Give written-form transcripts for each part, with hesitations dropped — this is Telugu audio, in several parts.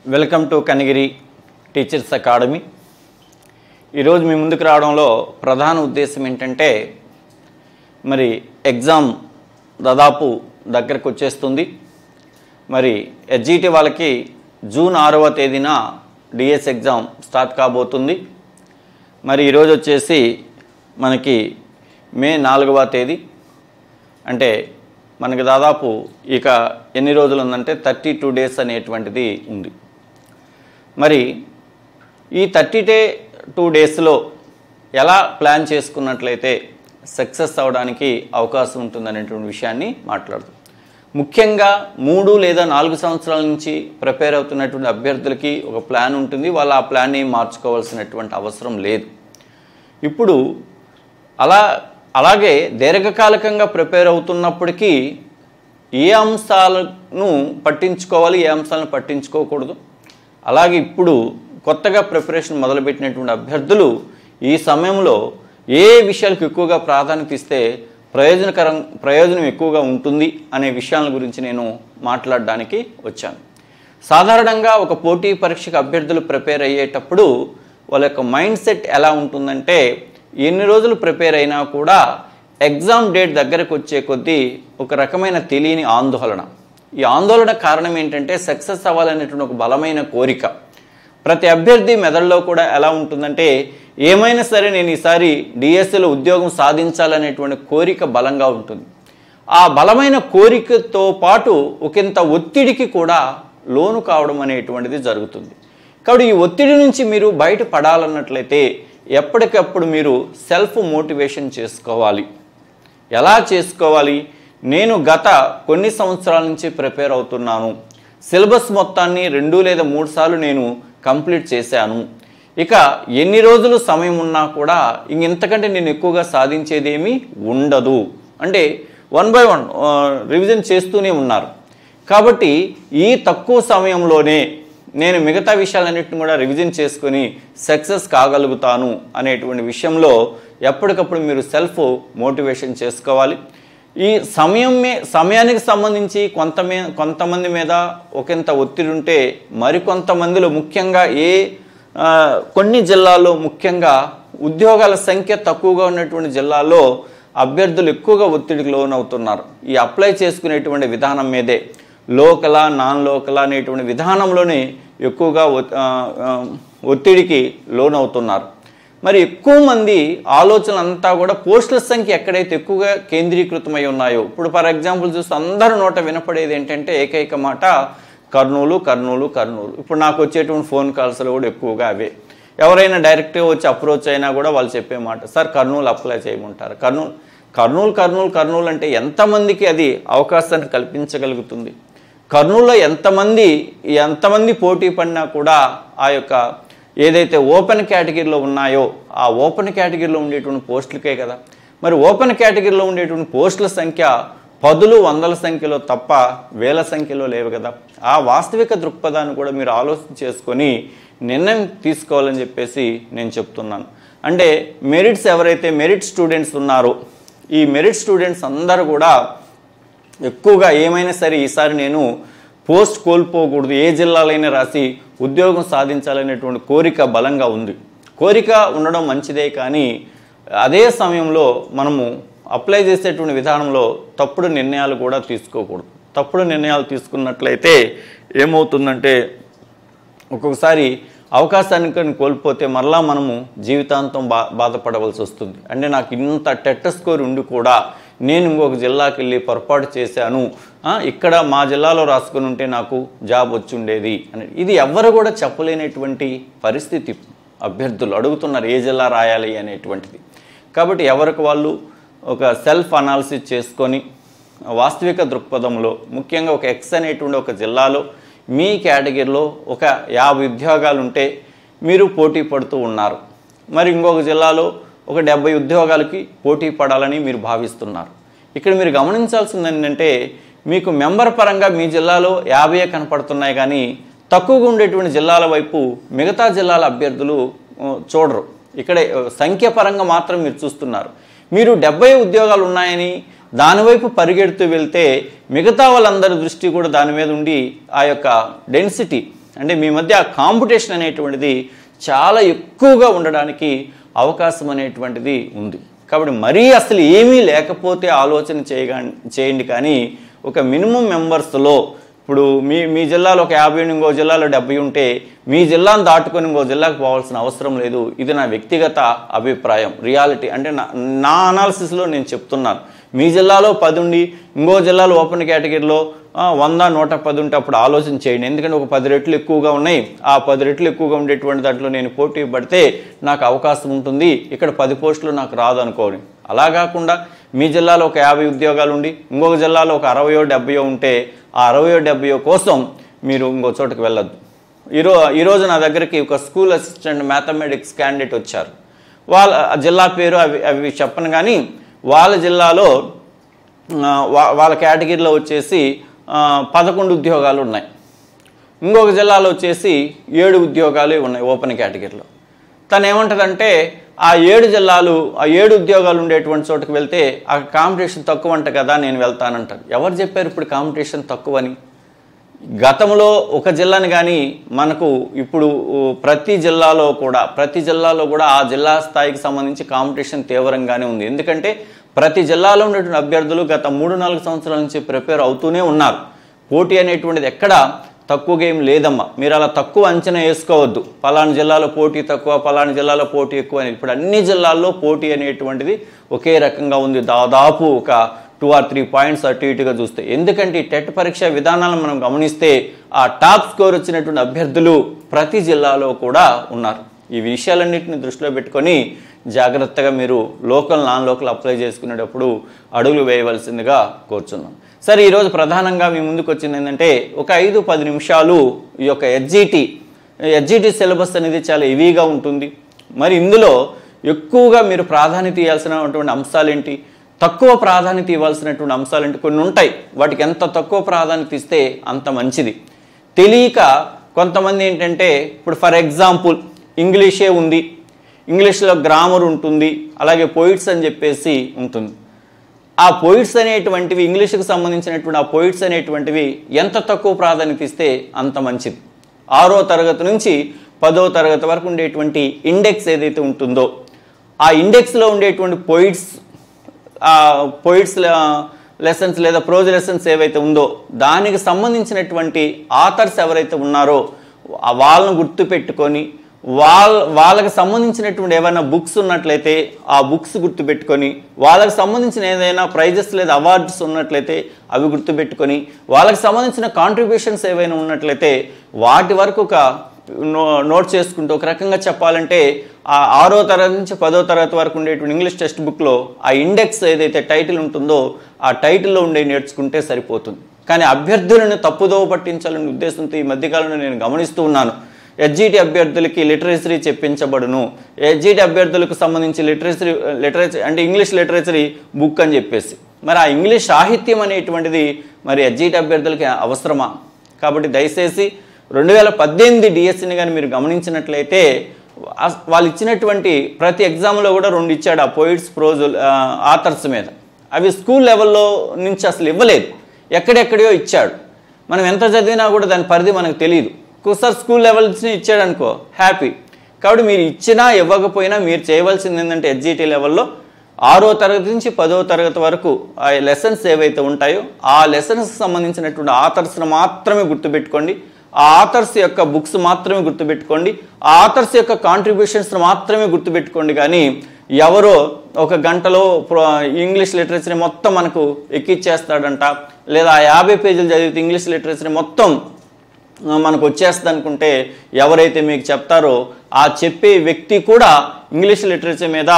Welcome to Kanigiri teachers academy. ఈరోజు మీ ముందుకు రావడంలో ప్రధాన ఉద్దేశం ఏంటంటే, మరి ఎగ్జామ్ దాదాపు దగ్గరకు వచ్చేస్తుంది. మరి ఎస్జిటి వాళ్ళకి జూన్ 6వ తేదీన డిఎస్ ఎగ్జామ్ స్టార్ట్ కాబోతుంది. మరి ఈరోజు వచ్చేసి మనకి మే 4వ తేదీ, అంటే మనకి దాదాపు ఇక ఎన్ని రోజులు ఉందంటే 32 డేస్ అనేటువంటిది ఉంది. మరి ఈ 32 డేస్లో ఎలా ప్లాన్ చేసుకున్నట్లయితే సక్సెస్ అవ్వడానికి అవకాశం ఉంటుందనేటువంటి విషయాన్ని మాట్లాడుతాం. ముఖ్యంగా 3 లేదా 4 సంవత్సరాల నుంచి ప్రిపేర్ అవుతున్నటువంటి అభ్యర్థులకి ఒక ప్లాన్ ఉంటుంది. వాళ్ళు ఆ ప్లాన్ని మార్చుకోవాల్సినటువంటి అవసరం లేదు. ఇప్పుడు అలాగే దీర్ఘకాలికంగా ప్రిపేర్ అవుతున్నప్పటికీ ఏ అంశాలను పట్టించుకోవాలి, ఏ అంశాలను పట్టించుకోకూడదు, అలాగే ఇప్పుడు కొత్తగా ప్రిపరేషన్ మొదలుపెట్టినటువంటి అభ్యర్థులు ఈ సమయంలో ఏ విషయాలకు ఎక్కువగా ప్రాధాన్యత ఇస్తే ప్రయోజనం ఎక్కువగా ఉంటుంది అనే విషయాల గురించి నేను మాట్లాడడానికి వచ్చాను. సాధారణంగా ఒక పోటీ పరీక్షకు అభ్యర్థులు ప్రిపేర్ అయ్యేటప్పుడు వాళ్ళ యొక్క మైండ్ సెట్ ఎలా ఉంటుందంటే, ఎన్ని రోజులు ప్రిపేర్ అయినా కూడా ఎగ్జామ్ డేట్ దగ్గరకు వచ్చే కొద్దీ ఒక రకమైన తెలియని ఆందోళన. ఈ ఆందోళన కారణం ఏంటంటే, సక్సెస్ అవ్వాలనేటువంటి ఒక బలమైన కోరిక ప్రతి అభ్యర్థి మెదడులో కూడా ఎలా ఉంటుందంటే, ఏమైనా సరే నేను ఈసారి డిఎస్సిలో ఉద్యోగం సాధించాలనేటువంటి కోరిక బలంగా ఉంటుంది. ఆ బలమైన కోరికతో పాటు ఒకంత ఒత్తిడికి కూడా లోను కావడం అనేటువంటిది జరుగుతుంది. కాబట్టి ఈ ఒత్తిడి నుంచి మీరు బయటపడాలన్నట్లయితే ఎప్పటికప్పుడు మీరు సెల్ఫ్ మోటివేషన్ చేసుకోవాలి. ఎలా చేసుకోవాలి? నేను గత కొన్ని సంవత్సరాల నుంచి ప్రిపేర్ అవుతున్నాను, సిలబస్ మొత్తాన్ని 2 లేదా 3 సార్లు నేను కంప్లీట్ చేశాను, ఇక ఎన్ని రోజులు సమయం ఉన్నా కూడా ఇంతకంటే నేను ఎక్కువగా సాధించేదేమీ ఉండదు అంటే 1 by 1 రివిజన్ చేస్తూనే ఉన్నారు. కాబట్టి ఈ తక్కువ సమయంలోనే నేను మిగతా విషయాలన్నింటిని కూడా రివిజన్ చేసుకొని సక్సెస్ కాగలుగుతాను అనేటువంటి విషయంలో ఎప్పటికప్పుడు మీరు సెల్ఫ్ మోటివేషన్ చేసుకోవాలి. ఈ సమయానికి సంబంధించి కొంతమంది మీద ఒకంత ఒత్తిడి ఉంటే, మరికొంతమందిలో ముఖ్యంగా కొన్ని జిల్లాల్లో ముఖ్యంగా ఉద్యోగాల సంఖ్య తక్కువగా ఉన్నటువంటి జిల్లాల్లో అభ్యర్థులు ఎక్కువగా ఒత్తిడికి లోనవుతున్నారు. ఈ అప్లై చేసుకునేటువంటి విధానం మీదే లోకలా నాన్ లోకలా అనేటువంటి విధానంలోనే ఎక్కువగా ఒత్తిడికి లోనవుతున్నారు. మరి ఎక్కువ మంది ఆలోచన అంతా కూడా పోస్టుల సంఖ్య ఎక్కడైతే ఎక్కువగా కేంద్రీకృతమై ఉన్నాయో, ఇప్పుడు ఫర్ ఎగ్జాంపుల్ చూస్తే అందరూ నోట వినపడేది ఏంటంటే ఏకైక మాట కర్నూలు కర్నూలు కర్నూలు. ఇప్పుడు నాకు వచ్చేటువంటి ఫోన్ కాల్స్లో కూడా ఎక్కువగా అవే. ఎవరైనా డైరెక్ట్గా వచ్చి అప్రోచ్ అయినా కూడా వాళ్ళు చెప్పే మాట, సార్ కర్నూలు అప్లై చేయమంటారు. కర్నూలు కర్నూలు కర్నూలు అంటే ఎంతమందికి అది అవకాశాన్ని కల్పించగలుగుతుంది? కర్నూలులో ఎంతమంది పోటీ పడినా కూడా ఆ యొక్క ఏదైతే ఓపెన్ కేటగిరీలో ఉన్నాయో ఆ ఓపెన్ కేటగిరీలో ఉండేటువంటి పోస్టులకే కదా. మరి ఓపెన్ కేటగిరీలో ఉండేటువంటి పోస్టుల సంఖ్య 10, 100ల సంఖ్యలో తప్ప వేల సంఖ్యలో లేవు కదా. ఆ వాస్తవిక దృక్పథాన్ని కూడా మీరు ఆలోచన చేసుకొని నిర్ణయం తీసుకోవాలని చెప్పేసి నేను చెప్తున్నాను. అంటే ఎవరైతే మెరిట్ స్టూడెంట్స్ ఉన్నారో ఈ మెరిట్ స్టూడెంట్స్ అందరూ కూడా ఎక్కువగా ఏమైనా సరే ఈసారి నేను పోస్ట్ కోల్పోకూడదు, ఏ జిల్లాలైనా రాసి ఉద్యోగం సాధించాలనేటువంటి కోరిక బలంగా ఉంది. కోరిక ఉండడం మంచిదే, కానీ అదే సమయంలో మనము అప్లై చేసేటువంటి విధానంలో తప్పుడు నిర్ణయాలు కూడా తీసుకోకూడదు. తప్పుడు నిర్ణయాలు తీసుకున్నట్లయితే ఏమవుతుందంటే, ఒక్కొక్కసారి అవకాశాన్ని కోల్పోతే మరలా మనము జీవితాంతం బాధపడవలసి వస్తుంది. అంటే నాకు ఇంత టెట్ స్కోర్ ఉండి కూడా నేను ఇంకొక జిల్లాకి వెళ్ళి పొరపాటు చేశాను, ఇక్కడ మా జిల్లాలో రాసుకుని ఉంటే నాకు జాబ్ వచ్చి ఉండేది అని ఇది ఎవ్వరు కూడా చెప్పలేనటువంటి పరిస్థితి. అభ్యర్థులు అడుగుతున్నారు ఏ జిల్లా రాయాలి అనేటువంటిది. కాబట్టి ఎవరికి వాళ్ళు ఒక సెల్ఫ్ అనాలిసిస్ చేసుకొని వాస్తవిక దృక్పథంలో ముఖ్యంగా ఒక ఎక్స్ అనేటువంటి ఒక జిల్లాలో మీ కేటగిరీలో ఒక 50 ఉద్యోగాలు ఉంటే మీరు పోటీ పడుతూ ఉన్నారు. మరి ఇంకొక జిల్లాలో ఒక 70 ఉద్యోగాలకి పోటీ పడాలని మీరు భావిస్తున్నారు. ఇక్కడ మీరు గమనించాల్సింది ఏంటంటే, మీకు మెంబర్ పరంగా మీ జిల్లాలో 50 కనపడుతున్నాయి, కానీ తక్కువగా ఉండేటువంటి జిల్లాల వైపు మిగతా జిల్లాల అభ్యర్థులు చూడరు. ఇక్కడ సంఖ్య పరంగా మాత్రం మీరు చూస్తున్నారు. మీరు 70 ఉద్యోగాలు ఉన్నాయని దానివైపు పరిగెడుతూ వెళ్తే మిగతా వాళ్ళందరి దృష్టి కూడా దాని మీద ఉండి ఆ యొక్క డెన్సిటీ అంటే మీ మధ్య ఆ కాంపిటీషన్ అనేటువంటిది చాలా ఎక్కువగా ఉండడానికి అవకాశం అనేటువంటిది ఉంది. కాబట్టి మరీ అసలు ఏమీ లేకపోతే ఆలోచన చేయండి. కానీ ఒక మినిమం మెంబర్స్లో ఇప్పుడు మీ జిల్లాలో ఒక 50 ఇంకో జిల్లాలో 70 ఉంటే మీ జిల్లాను దాటుకొని ఇంకో జిల్లాకు పోవాల్సిన అవసరం లేదు. ఇది నా వ్యక్తిగత అభిప్రాయం, రియాలిటీ. అంటే నా అనాలిసిస్లో నేను చెప్తున్నాను. మీ జిల్లాలో 10 ఉండి ఇంకో జిల్లాలో ఓపెన్ కేటగిరీలో 100, 110 ఉంటే అప్పుడు ఆలోచన చేయండి. ఎందుకంటే ఒక 10 రెట్లు ఎక్కువగా ఉన్నాయి. ఆ 10 రెట్లు ఎక్కువగా ఉండేటువంటి దాంట్లో నేను పోటీ పడితే నాకు అవకాశం ఉంటుంది. ఇక్కడ 10 పోస్టులు నాకు రాదు అనుకోండి. అలా కాకుండా మీ జిల్లాలో ఒక 50 ఉద్యోగాలు ఉండి ఇంకొక జిల్లాలో ఒక 60, 70 ఉంటే ఆ 60, 70 కోసం మీరు ఇంకో చోటుకు వెళ్ళొద్దు. ఈరోజు నా దగ్గరికి ఒక స్కూల్ అసిస్టెంట్ మ్యాథమెటిక్స్ క్యాండిడేట్ వచ్చారు. వాళ్ళ జిల్లా పేరు అవి చెప్పను, కానీ వాళ్ళ జిల్లాలో వాళ్ళ కేటగిరీలో వచ్చేసి 11 ఉద్యోగాలు ఉన్నాయి. ఇంకొక జిల్లాలో వచ్చేసి 7 ఉద్యోగాలు ఉన్నాయి ఓపెన్ కేటగిరీలో. తను ఏమంటుందంటే ఆ 7 జిల్లాలు, ఆ 7 ఉద్యోగాలు ఉండేటువంటి చోటుకు వెళ్తే ఆ కాంపిటీషన్ తక్కువ అంట కదా, నేను వెళ్తానంటారు. ఎవరు చెప్పారు ఇప్పుడు కాంపిటీషన్ తక్కువని? గతంలో ఒక జిల్లాని కానీ మనకు ఇప్పుడు ప్రతి జిల్లాలో కూడా ఆ జిల్లా స్థాయికి సంబంధించి కాంపిటీషన్ తీవ్రంగానే ఉంది. ఎందుకంటే ప్రతి జిల్లాలో ఉన్నటువంటి అభ్యర్థులు గత 3-4 సంవత్సరాల నుంచి ప్రిపేర్ అవుతూనే ఉన్నారు. పోటీ అనేటువంటిది ఎక్కడ తక్కువగా ఏం లేదమ్మా. మీరు అలా తక్కువ అంచనా వేసుకోవద్దు. పలానా జిల్లాలో పోటీ తక్కువ, పలానా జిల్లాలో పోటీ ఎక్కువ అని. ఇప్పుడు అన్ని జిల్లాల్లో పోటీ అనేటువంటిది ఒకే రకంగా ఉంది. దాదాపు ఒక 2 or 3 పాయింట్స్ అటు ఇటుగా చూస్తే. ఎందుకంటే ఈ టెట్ పరీక్ష విధానాలను మనం గమనిస్తే ఆ టాప్ స్కోర్ వచ్చినటువంటి అభ్యర్థులు ప్రతి జిల్లాలో కూడా ఉన్నారు. ఈ విషయాలన్నింటినీ దృష్టిలో పెట్టుకొని జాగ్రత్తగా మీరు లోకల్, నాన్ లోకల్ అప్లై చేసుకునేటప్పుడు అడుగులు వేయవలసిందిగా కోరుచున్నాం. సరే, ఈరోజు ప్రధానంగా మీ ముందుకు వచ్చింది ఏంటంటే ఒక 5-10 నిమిషాలు ఈ యొక్క హెచ్జిటి సిలబస్ అనేది చాలా హెవీగా ఉంటుంది. మరి ఇందులో ఎక్కువగా మీరు ప్రాధాన్యత ఇవ్వాల్సినటువంటి అంశాలు ఏంటి, తక్కువ ప్రాధాన్యత ఇవ్వాల్సినటువంటి అంశాలు ఏంటి, కొన్ని ఉంటాయి. వాటికి ఎంత తక్కువ ప్రాధాన్యత ఇస్తే అంత మంచిది. తెలియక కొంతమంది ఏంటంటే ఇప్పుడు ఫర్ ఎగ్జాంపుల్ ఇంగ్లీషే ఉంది, ఇంగ్లీష్లో గ్రామర్ ఉంటుంది, అలాగే పోయిట్స్ అని చెప్పేసి ఉంటుంది. ఆ పోయిట్స్ అనేటువంటివి, ఇంగ్లీష్కి సంబంధించినటువంటి ఆ పోయిట్స్ అనేటువంటివి ఎంత తక్కువ ప్రాధాన్యత ఇస్తే అంత మంచిది. 6వ తరగతి నుంచి 10వ తరగతి వరకు ఉండేటువంటి ఇండెక్స్ ఏదైతే ఉంటుందో ఆ ఇండెక్స్లో ఉండేటువంటి పోయిట్స్ లెసన్స్ లేదా ప్రోజ్ లెసన్స్ ఏవైతే ఉందో దానికి సంబంధించినటువంటి ఆథర్స్ ఎవరైతే ఉన్నారో వాళ్ళను గుర్తుపెట్టుకొని వాళ్ళకి సంబంధించినటువంటి ఏమైనా బుక్స్ ఉన్నట్లయితే ఆ బుక్స్ గుర్తుపెట్టుకొని, వాళ్ళకి సంబంధించిన ఏదైనా ప్రైజెస్ లేదా అవార్డ్స్ ఉన్నట్లయితే అవి గుర్తుపెట్టుకొని, వాళ్ళకి సంబంధించిన కాంట్రిబ్యూషన్స్ ఏవైనా ఉన్నట్లయితే వాటి వరకు ఒక నోట్ చేసుకుంటూ, ఒక రకంగా చెప్పాలంటే ఆ 6వ తరగతి నుంచి 10వ తరగతి వరకు ఉండేటువంటి ఇంగ్లీష్ టెక్స్ట్ బుక్లో ఆ ఇండెక్స్ ఏదైతే టైటిల్ ఉంటుందో ఆ టైటిల్లో ఉండే నేర్చుకుంటే సరిపోతుంది. కానీ అభ్యర్థులను తప్పుదోవ పట్టించాలనే ఉద్దేశంతో ఈ మధ్యకాలంలో నేను గమనిస్తూ ఉన్నాను. హెచ్జిటి అభ్యర్థులకి లిటరేచరీ చెప్పించబడును, హెచ్జిటి అభ్యర్థులకు సంబంధించి లిటరేచర్ అంటే ఇంగ్లీష్ లిటరేచరీ బుక్ అని చెప్పేసి. మరి ఆ ఇంగ్లీష్ సాహిత్యం అనేటువంటిది మరి హెచ్జిటి అభ్యర్థులకి అవసరమా? కాబట్టి దయచేసి 2018 డిఎస్సిని కానీ మీరు గమనించినట్లయితే వాళ్ళు ఇచ్చినటువంటి ప్రతి ఎగ్జామ్లో కూడా 2 ఇచ్చాడు ఆ పోయిట్స్, ప్రోజ్ ఆథర్స్ మీద. అవి స్కూల్ లెవెల్లో నుంచి అసలు ఇవ్వలేదు, ఎక్కడెక్కడో ఇచ్చాడు. మనం ఎంత చదివినా కూడా దాని పరిధి మనకు తెలియదు. ఒకసారి స్కూల్ లెవెల్ ఇచ్చాడు అనుకో, హ్యాపీ. కాబట్టి మీరు ఇచ్చినా ఇవ్వకపోయినా మీరు చేయవలసింది ఏంటంటే హెచ్జిటి లెవెల్లో 6వ తరగతి నుంచి 10వ తరగతి వరకు ఆ లెసన్స్ ఏవైతే ఉంటాయో ఆ లెసన్స్కి సంబంధించినటువంటి ఆథర్స్ను మాత్రమే గుర్తుపెట్టుకోండి. ఆ ఆథర్స్ యొక్క బుక్స్ మాత్రమే గుర్తుపెట్టుకోండి. ఆ ఆథర్స్ యొక్క కాంట్రిబ్యూషన్స్ను మాత్రమే గుర్తుపెట్టుకోండి. కానీ ఎవరో ఒక గంటలో ఇంగ్లీష్ లిటరేచర్ మొత్తం మనకు ఎక్కిచ్చేస్తాడంట, లేదా 50 పేజీలు చదివితే ఇంగ్లీష్ లిటరేచర్ మొత్తం మనకు వచ్చేస్తుంది అనుకుంటే ఎవరైతే మీకు చెప్తారో ఆ చెప్పే వ్యక్తి కూడా ఇంగ్లీష్ లిటరేచర్ మీద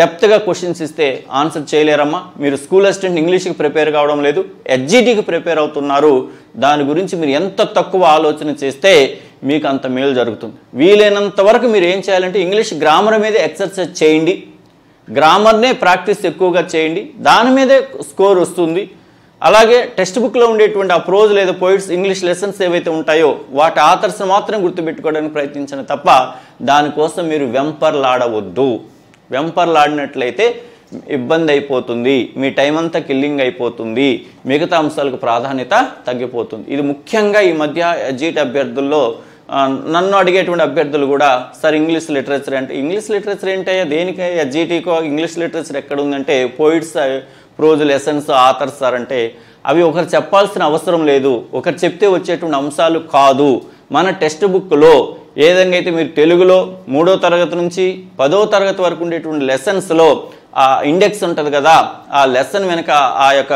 డెప్త్గా క్వశ్చన్స్ ఇస్తే ఆన్సర్ చేయలేరమ్మా. మీరు స్కూల్ అసిస్టెంట్ ఇంగ్లీష్కి ప్రిపేర్ కావడం లేదు, హెచ్జిటికి ప్రిపేర్ అవుతున్నారు. దాని గురించి మీరు ఎంత తక్కువ ఆలోచన చేస్తే మీకు అంత మేలు జరుగుతుంది. వీలైనంత వరకు మీరు ఏం చేయాలంటే ఇంగ్లీష్ గ్రామర్ మీదే ఎక్సర్సైజ్ చేయండి, గ్రామర్నే ప్రాక్టీస్ ఎక్కువగా చేయండి, దాని మీదే స్కోర్ వస్తుంది. అలాగే టెక్స్ట్ బుక్లో ఉండేటువంటి ఆ ప్రోజ్ లేదా పోయిట్స్ ఇంగ్లీష్ లెసన్స్ ఏవైతే ఉంటాయో వాటి ఆథర్స్ మాత్రం గుర్తుపెట్టుకోవడానికి ప్రయత్నించండి తప్ప దానికోసం మీరు వెంపర్లాడవద్దు. వెంపర్లాడినట్లయితే ఇబ్బంది అయిపోతుంది, మీ టైం అంతా కిల్లింగ్ అయిపోతుంది, మిగతా అంశాలకు ప్రాధాన్యత తగ్గిపోతుంది. ఇది ముఖ్యంగా ఈ మధ్య హెచ్జిటి అభ్యర్థుల్లో నన్ను అడిగేటువంటి అభ్యర్థులు కూడా సార్ ఇంగ్లీష్ లిటరేచర్ అంటే ఇంగ్లీష్ లిటరేచర్ ఏంటయ్యా దేనికయ్యా జీటీకో ఇంగ్లీష్ లిటరేచర్ ఎక్కడ ఉందంటే poets prose lessons authors sir అంటే అవి ఒకరు చెప్పాల్సిన అవసరం లేదు, ఒకరు చెప్తే వచ్చేటువంటి అంశాలు కాదు. మన టెక్స్ట్ బుక్లో ఏ విధంగా అయితే మీరు తెలుగులో 3వ తరగతి నుంచి 10వ తరగతి వరకు ఉండేటువంటి లెసన్స్లో ఆ ఇండెక్స్ ఉంటుంది కదా, ఆ లెసన్ వెనక ఆ యొక్క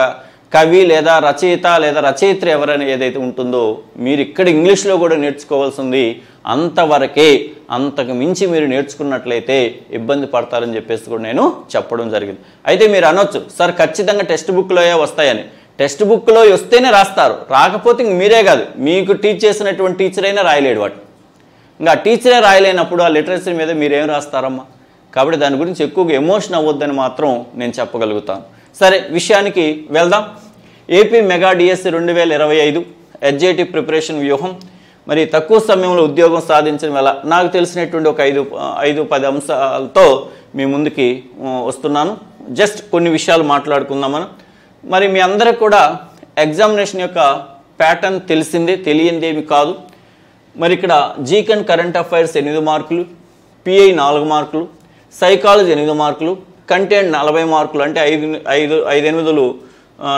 కవి లేదా రచయిత లేదా రచయిత్రి ఎవరైనా ఏదైతే ఉంటుందో మీరు ఇక్కడ ఇంగ్లీష్లో కూడా నేర్చుకోవాల్సింది అంతవరకే. అంతకు మించి మీరు నేర్చుకున్నట్లయితే ఇబ్బంది పడతారని చెప్పేసి కూడా నేను చెప్పడం జరిగింది. అయితే మీరు అనొచ్చు సార్ ఖచ్చితంగా టెక్స్ట్ బుక్లో వస్తాయని. టెక్స్ట్ బుక్లో వస్తేనే రాస్తారు, రాకపోతే ఇంక మీరే కాదు మీకు టీచ్ చేసినటువంటి టీచర్ అయినా రాయలేడు వాటి. ఇంకా టీచరే రాయలేనప్పుడు ఆ లిటరసీ మీద మీరేం రాస్తారమ్మా? కాబట్టి దాని గురించి ఎక్కువగా ఎమోషన్ అవ్వద్దని మాత్రం నేను చెప్పగలుగుతాను. సరే విషయానికి వెళ్దాం. ఏపీ మెగా డిఎస్సి 2025 ఎస్జేటీ ప్రిపరేషన్ వ్యూహం. మరి తక్కువ సమయంలో ఉద్యోగం సాధించడం వల్ల నాకు తెలిసినటువంటి ఒక 5-10 అంశాలతో మీ ముందుకి వస్తున్నాను. జస్ట్ కొన్ని విషయాలు మాట్లాడుకుందాం మనం. మరి మీ అందరికి కూడా ఎగ్జామినేషన్ యొక్క ప్యాటర్న్ తెలిసిందే, తెలియందేమి కాదు. మరి ఇక్కడ జీకెన్ కరెంట్ అఫైర్స్ 8 మార్కులు, పిఐ 4 మార్కులు, సైకాలజీ 8 మార్కులు, కంటెంట్ 40 మార్కులు. అంటే 5-8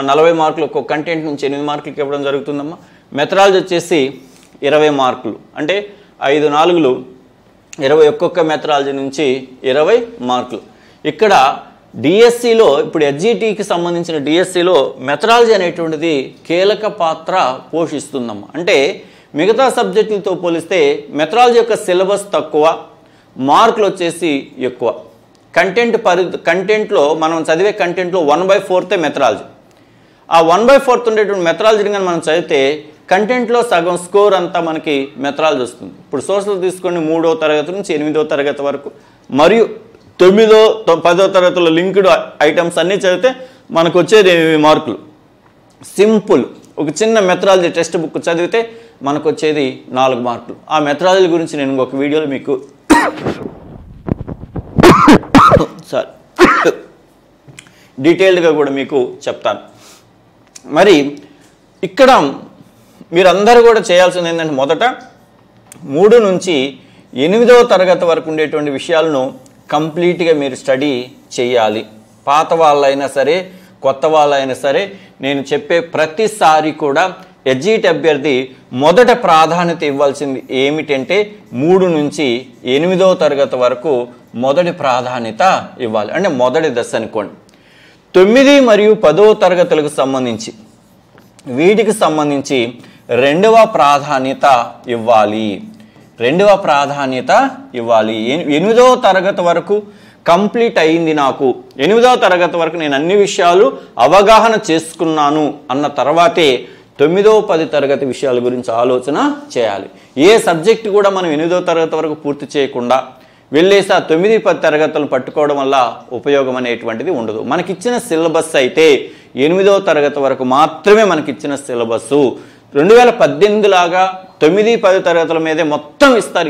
40 మార్కులు ఒక్కొక్క కంటెంట్ నుంచి 8 మార్కులకి ఇవ్వడం జరుగుతుందమ్మా. మెథడాలజీ వచ్చేసి 20 మార్కులు. అంటే 5-4 20, ఒక్కొక్క మెథడాలజీ నుంచి 20 మార్కులు. ఇక్కడ డిఎస్సిలో ఇప్పుడు ఎస్జిటికి సంబంధించిన డిఎస్సిలో మెథడాలజీ అనేటువంటిది కీలక పాత్ర పోషిస్తుందమ్మా. అంటే మిగతా సబ్జెక్టులతో పోలిస్తే మెథడాలజీ యొక్క సిలబస్ తక్కువ, మార్కులు వచ్చేసి ఎక్కువ. కంటెంట్లో మనం చదివే కంటెంట్లో 1/4 మెథడాలజీ. ఆ 1/4 ఉండేటువంటి మెథడాలజీని కానీ మనం చదివితే కంటెంట్లో సగం స్కోర్ అంతా మనకి మెథడాలజీ వస్తుంది. ఇప్పుడు సోషల్ తీసుకోండి, 3వ తరగతి నుంచి 8వ తరగతి వరకు మరియు 9వ 10వ తరగతిలో లింక్డ్ ఐటమ్స్ అన్నీ చదివితే మనకు వచ్చేది 8 మార్కులు. సింపుల్ ఒక చిన్న మెథడాలజీ టెక్స్ట్ బుక్ చదివితే మనకు వచ్చేది 4 మార్కులు. ఆ మెథడాలజీ గురించి నేను ఇంకొక వీడియోలో మీకు డీటెయిల్డ్గా కూడా మీకు చెప్తాను. మరి ఇక్కడ మీరందరూ కూడా చేయాల్సింది ఏంటంటే మొదట 3 నుంచి 8వ తరగతి వరకు ఉండేటువంటి విషయాలను కంప్లీట్గా మీరు స్టడీ చేయాలి. పాత వాళ్ళైనా సరే కొత్త వాళ్ళైనా సరే నేను చెప్పే ప్రతిసారి కూడా ఎస్జిటి అభ్యర్థి మొదట ప్రాధాన్యత ఇవ్వాల్సింది ఏమిటంటే 3 నుంచి 8వ తరగతి వరకు మొదటి ప్రాధాన్యత ఇవ్వాలి. అంటే మొదటి దశ అనుకోండి. 9 మరియు 10వ తరగతులకు సంబంధించి వీటికి సంబంధించి 2వ ప్రాధాన్యత ఇవ్వాలి. 2వ ప్రాధాన్యత ఇవ్వాలి. 8వ తరగతి వరకు కంప్లీట్ అయింది. నాకు 8వ తరగతి వరకు నేను అన్ని విషయాలు అవగాహన చేసుకున్నాను అన్న తర్వాతే 9, 10 తరగతి విషయాల గురించి ఆలోచన చేయాలి. ఏ సబ్జెక్ట్ కూడా మనం 8వ తరగతి వరకు పూర్తి చేయకుండా వెళ్ళేసి ఆ 9, 10 తరగతులను పట్టుకోవడం వల్ల ఉపయోగం అనేటువంటిది ఉండదు. మనకిచ్చిన సిలబస్ అయితే 8వ తరగతి వరకు మాత్రమే మనకిచ్చిన సిలబస్సు. 2018 లాగా 9, 10 తరగతుల మీదే మొత్తం ఇస్తారు.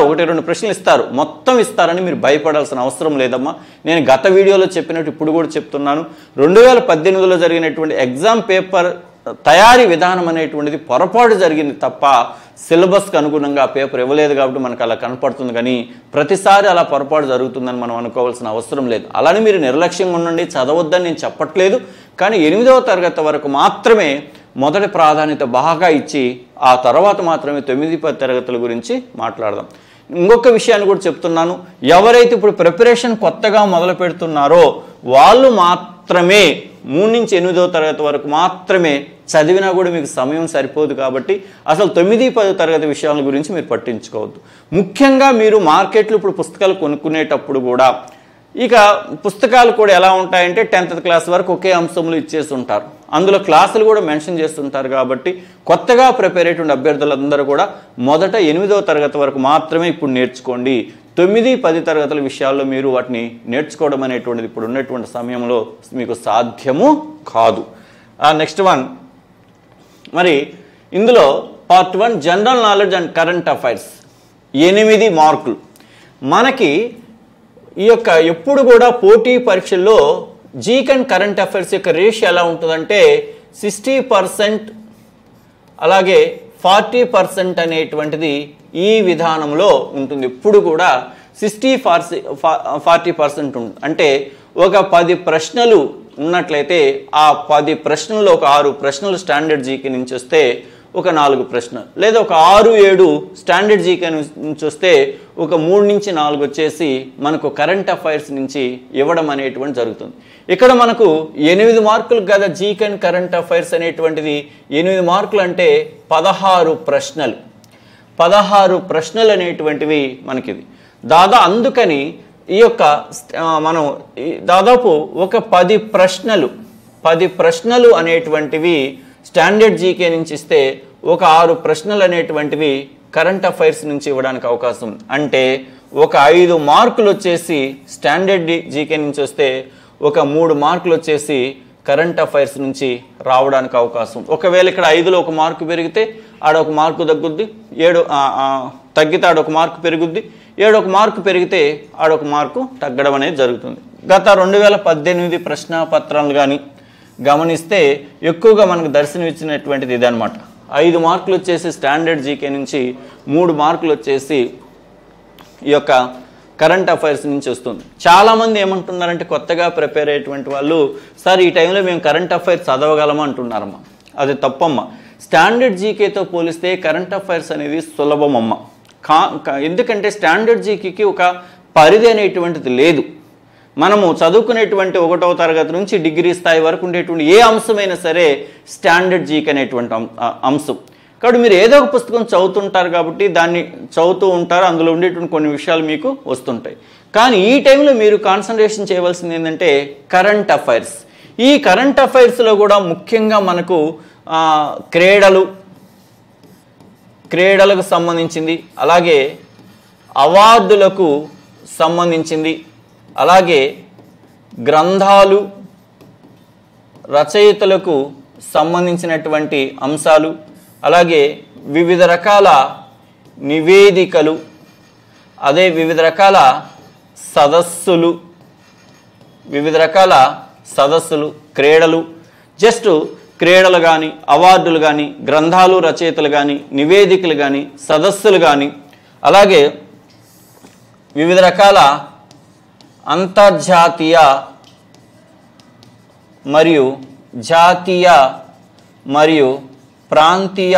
1-2 ప్రశ్నలు ఇస్తారు, మొత్తం ఇస్తారని మీరు భయపడాల్సిన అవసరం లేదమ్మా. నేను గత వీడియోలో చెప్పినట్టు ఇప్పుడు కూడా చెప్తున్నాను. 2018లో జరిగినటువంటి ఎగ్జామ్ పేపర్ తయారీ విధానం అనేటువంటిది పొరపాటు జరిగింది తప్ప సిలబస్కి అనుగుణంగా ఆ పేపర్ ఇవ్వలేదు. కాబట్టి మనకు అలా కనపడుతుంది. కానీ ప్రతిసారి అలా పొరపాటు జరుగుతుందని మనం అనుకోవాల్సిన అవసరం లేదు. అలానే మీరు నిర్లక్ష్యంగా ఉండండి, చదవద్దని నేను చెప్పట్లేదు. కానీ 8వ తరగతి వరకు మాత్రమే మొదటి ప్రాధాన్యత బాగా ఇచ్చి ఆ తర్వాత మాత్రమే 9, 10 తరగతుల గురించి మాట్లాడదాం. ఇంకొక విషయాన్ని కూడా చెప్తున్నాను. ఎవరైతే ఇప్పుడు ప్రిపరేషన్ కొత్తగా మొదలు పెడుతున్నారో వాళ్ళు మాత్రమే 3 నుంచి 8వ తరగతి వరకు మాత్రమే చదివినా కూడా మీకు సమయం సరిపోదు. కాబట్టి అసలు 9, 10 తరగతి విషయాల గురించి మీరు పట్టించుకోవద్దు. ముఖ్యంగా మీరు మార్కెట్లో ఇప్పుడు పుస్తకాలు కొనుక్కునేటప్పుడు కూడా ఇక పుస్తకాలు కూడా ఎలా ఉంటాయంటే 10th క్లాస్ వరకు ఒకే అంశంలో ఇచ్చేసి ఉంటారు. అందులో క్లాసులు కూడా మెన్షన్ చేస్తుంటారు. కాబట్టి కొత్తగా ప్రిపేర్ అయ్యేటువంటి అభ్యర్థులందరూ కూడా మొదట 8వ తరగతి వరకు మాత్రమే ఇప్పుడు నేర్చుకోండి. 9, 10 తరగతుల విషయాల్లో మీరు వాటిని నేర్చుకోవడం అనేటువంటిది ఇప్పుడు ఉన్నటువంటి సమయంలో మీకు సాధ్యము కాదు. నెక్స్ట్ వన్, మరి ఇందులో part 1 general knowledge and current affairs 8 మార్కులు. మనకి ఈ యొక్క ఎప్పుడు కూడా పోటీ పరీక్షల్లో జీకెన్ కరెంట్ అఫైర్స్ యొక్క రేషియో ఎలా ఉంటుందంటే 60% అలాగే 40% అనేటువంటిది ఈ విధానంలో ఉంటుంది. ఎప్పుడు కూడా 60-40% ఉంటుంది. అంటే ఒక 10 ప్రశ్నలు ఉన్నట్లయితే ఆ 10 ప్రశ్నల్లో ఒక 6 ప్రశ్నలు స్టాండర్డ్ జీకే నుంచి వస్తే ఒక 4 ప్రశ్నలు, లేదా ఒక 6-7 స్టాండర్డ్ జీకే నుంచి వస్తే ఒక 3-4 వచ్చేసి మనకు కరెంట్ అఫైర్స్ నుంచి ఇవ్వడం అనేటువంటి జరుగుతుంది. ఇక్కడ మనకు 8 మార్కులు కదా జీకే అండ్ కరెంట్ అఫైర్స్ అనేటువంటిది. 8 మార్కులు అంటే 16 ప్రశ్నలు. 16 ప్రశ్నలు అనేటువంటివి మనకిది అందుకని ఈ యొక్క మనం దాదాపు ఒక 10 ప్రశ్నలు అనేటువంటివి స్టాండర్డ్ జీకే నుంచి ఇస్తే ఒక 6 ప్రశ్నలు అనేటువంటివి కరెంట్ అఫైర్స్ నుంచి ఇవ్వడానికి అవకాశం. అంటే ఒక 5 మార్కులు వచ్చేసి స్టాండర్డ్ జీకే నుంచి వస్తే ఒక 3 మార్కులు వచ్చేసి కరెంట్ అఫైర్స్ నుంచి రావడానికి అవకాశం. ఒకవేళ ఇక్కడ 5లో 1 మార్కు పెరిగితే ఆడ 1 మార్కు తగ్గుద్ది, 7 తగ్గితే ఆడ 1 మార్కు పెరుగుద్ది, 7 1 మార్కు పెరిగితే ఆడ 1 మార్కు తగ్గడం అనేది జరుగుతుంది. గత 2018 ప్రశ్నాపత్రాలు కానీ గమనిస్తే ఎక్కువగా మనకు దర్శనమిచ్చినటువంటిది ఇదనమాట. 5 మార్కులు వచ్చేసి స్టాండర్డ్ జీకే నుంచి, 3 మార్కులు వచ్చేసి ఈ యొక్క కరెంట్ అఫైర్స్ నుంచి వస్తుంది. చాలామంది ఏమంటున్నారంటే కొత్తగా ప్రిపేర్ అయ్యేటువంటి వాళ్ళు, సార్ ఈ టైంలో మేము కరెంట్ అఫైర్స్ చదవగలమా అంటున్నారమ్మా. అది తప్పమ్మా. స్టాండర్డ్ జీకేతో పోలిస్తే కరెంట్ అఫైర్స్ అనేది సులభమమ్మ. ఎందుకంటే స్టాండర్డ్ జీకేకి ఒక పరిధి అనేటువంటిది లేదు. మనము చదువుకునేటువంటి 1వ తరగతి నుంచి డిగ్రీ స్థాయి వరకు ఉండేటువంటి ఏ అంశమైనా సరే స్టాండర్డ్ జీకే అనేటువంటి అంశం. కాబట్టి మీరు ఏదో ఒక పుస్తకం చదువుతుంటారు కాబట్టి దాన్ని చదువుతూ ఉంటారు, అందులో ఉండేటువంటి కొన్ని విషయాలు మీకు వస్తుంటాయి. కానీ ఈ టైంలో మీరు కాన్సన్ట్రేషన్ చేయవలసింది ఏంటంటే కరెంట్ అఫైర్స్. ఈ కరెంట్ అఫైర్స్లో కూడా ముఖ్యంగా మనకు క్రీడలకు సంబంధించింది, అలాగే అవార్డులకు సంబంధించింది, అలాగే గ్రంథాలు రచయితలకు సంబంధించినటువంటి అంశాలు, అలాగే వివిధ రకాల నివేదికలు, అదే వివిధ రకాల సదస్సులు, క్రీడలు, జస్ట్ క్రీడలు కానీ, అవార్డులు కానీ, గ్రంథాలు రచయితలు కానీ, నివేదికలు కానీ, సదస్సులు కానీ, అలాగే వివిధ రకాల అంతర్జాతీయ మరియు జాతీయ మరియు ప్రాంతీయ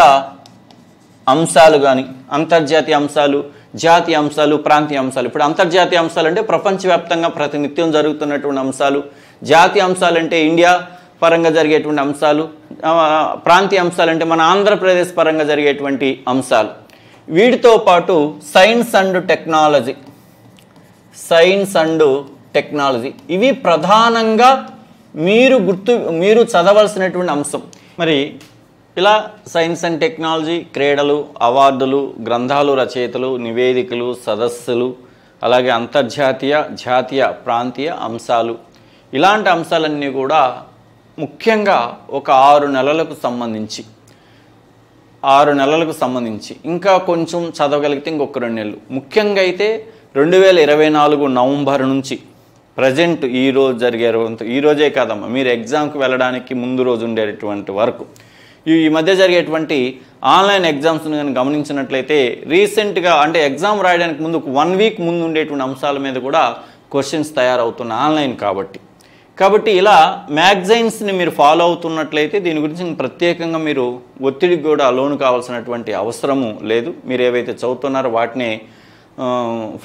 అంశాలు కానీ, అంతర్జాతీయ అంశాలు, జాతీయ అంశాలు, ప్రాంతీయ అంశాలు. ఇప్పుడు అంతర్జాతీయ అంశాలు అంటే ప్రపంచవ్యాప్తంగా ప్రతినిత్యం జరుగుతున్నటువంటి అంశాలు, జాతీయ అంశాలు అంటే ఇండియా పరంగా జరిగేటువంటి అంశాలు, ప్రాంతీయ అంశాలు అంటే మన ఆంధ్రప్రదేశ్ పరంగా జరిగేటువంటి అంశాలు. వీటితో పాటు సైన్స్ అండ్ టెక్నాలజీ ఇవి ప్రధానంగా మీరు చదవలసినటువంటి అంశం. మరి ఇలా సైన్స్ అండ్ టెక్నాలజీ, క్రీడలు, అవార్డులు, గ్రంథాలు రచయితలు, నివేదికలు, సదస్సులు, అలాగే అంతర్జాతీయ, జాతీయ, ప్రాంతీయ అంశాలు, ఇలాంటి అంశాలన్నీ కూడా ముఖ్యంగా ఒక 6 నెలలకు సంబంధించి ఇంకా కొంచెం చదవగలిగితే ఇంకొక 2 నెలలు. ముఖ్యంగా అయితే 2024 నవంబర్ నుంచి ప్రజెంట్ ఈ రోజే కాదమ్మా, మీరు ఎగ్జామ్కి వెళ్ళడానికి ముందు రోజు ఉండేటువంటి వరకు ఈ మధ్య జరిగేటువంటి ఆన్లైన్ ఎగ్జామ్స్ని కానీ గమనించినట్లయితే రీసెంట్గా అంటే ఎగ్జామ్ రాయడానికి ముందు 1 వీక్ ముందు ఉండేటువంటి అంశాల మీద కూడా క్వశ్చన్స్ తయారవుతున్నాయి ఆన్లైన్ కాబట్టి ఇలా మ్యాగజైన్స్ని మీరు ఫాలో అవుతున్నట్లయితే దీని గురించి ప్రత్యేకంగా మీరు ఒత్తిడికి కూడా లోను కావాల్సినటువంటి అవసరము లేదు. మీరు ఏవైతే చదువుతున్నారో వాటిని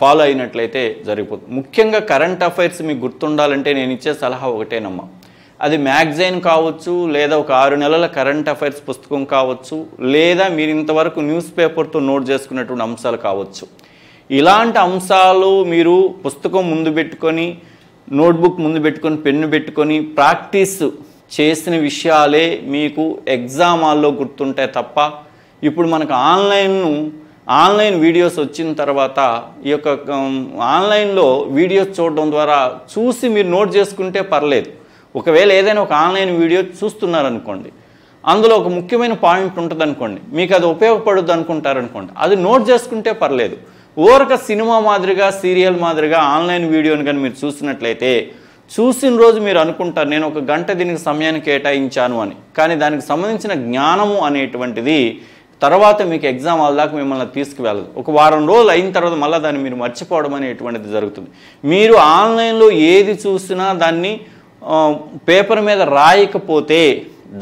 ఫాలో అయినట్లయితే జరిగిపోతుంది. ముఖ్యంగా కరెంట్ అఫైర్స్ మీకు గుర్తుండాలంటే నేను ఇచ్చే సలహా ఒకటేనమ్మా. అది మ్యాగజైన్ కావచ్చు, లేదా ఒక 6 నెలల కరెంట్ అఫైర్స్ పుస్తకం కావచ్చు, లేదా మీరు ఇంతవరకు న్యూస్ పేపర్తో నోట్ చేసుకున్నటువంటి అంశాలు కావచ్చు. ఇలాంటి అంశాలు మీరు పుస్తకం ముందు పెట్టుకొని, నోట్బుక్ ముందు పెట్టుకొని, పెన్ను పెట్టుకొని ప్రాక్టీస్ చేసిన విషయాలే మీకు ఎగ్జామ్ హాల్లో గుర్తుంటాయి తప్ప ఇప్పుడు మనకు ఆన్లైన్ వీడియోస్ వచ్చిన తర్వాత ఈ యొక్క ఆన్లైన్లో వీడియోస్ చూడడం ద్వారా చూసి మీరు నోట్ చేసుకుంటే పర్లేదు. ఒకవేళ ఏదైనా ఒక ఆన్లైన్ వీడియో చూస్తున్నారనుకోండి, అందులో ఒక ముఖ్యమైన పాయింట్ ఉంటుంది అనుకోండి, మీకు అది ఉపయోగపడుద్ది అనుకుంటారనుకోండి, అది నోట్ చేసుకుంటే పర్లేదు. ఊరక సినిమా మాదిరిగా, సీరియల్ మాదిరిగా ఆన్లైన్ వీడియోని కానీ మీరు చూసినట్లయితే చూసిన రోజు మీరు అనుకుంటారు నేను 1 గంట దీనికి సమయాన్ని కేటాయించాను అని. కానీ దానికి సంబంధించిన జ్ఞానము అనేటువంటిది తర్వాత మీకు ఎగ్జామ్ వాళ్ళదాకా మిమ్మల్ని తీసుకువెళ్ళదు. ఒక వారం రోజులు అయిన తర్వాత మళ్ళీ దాన్ని మీరు మర్చిపోవడం అనేటువంటిది జరుగుతుంది. మీరు ఆన్లైన్లో ఏది చూసినా దాన్ని పేపర్ మీద రాయకపోతే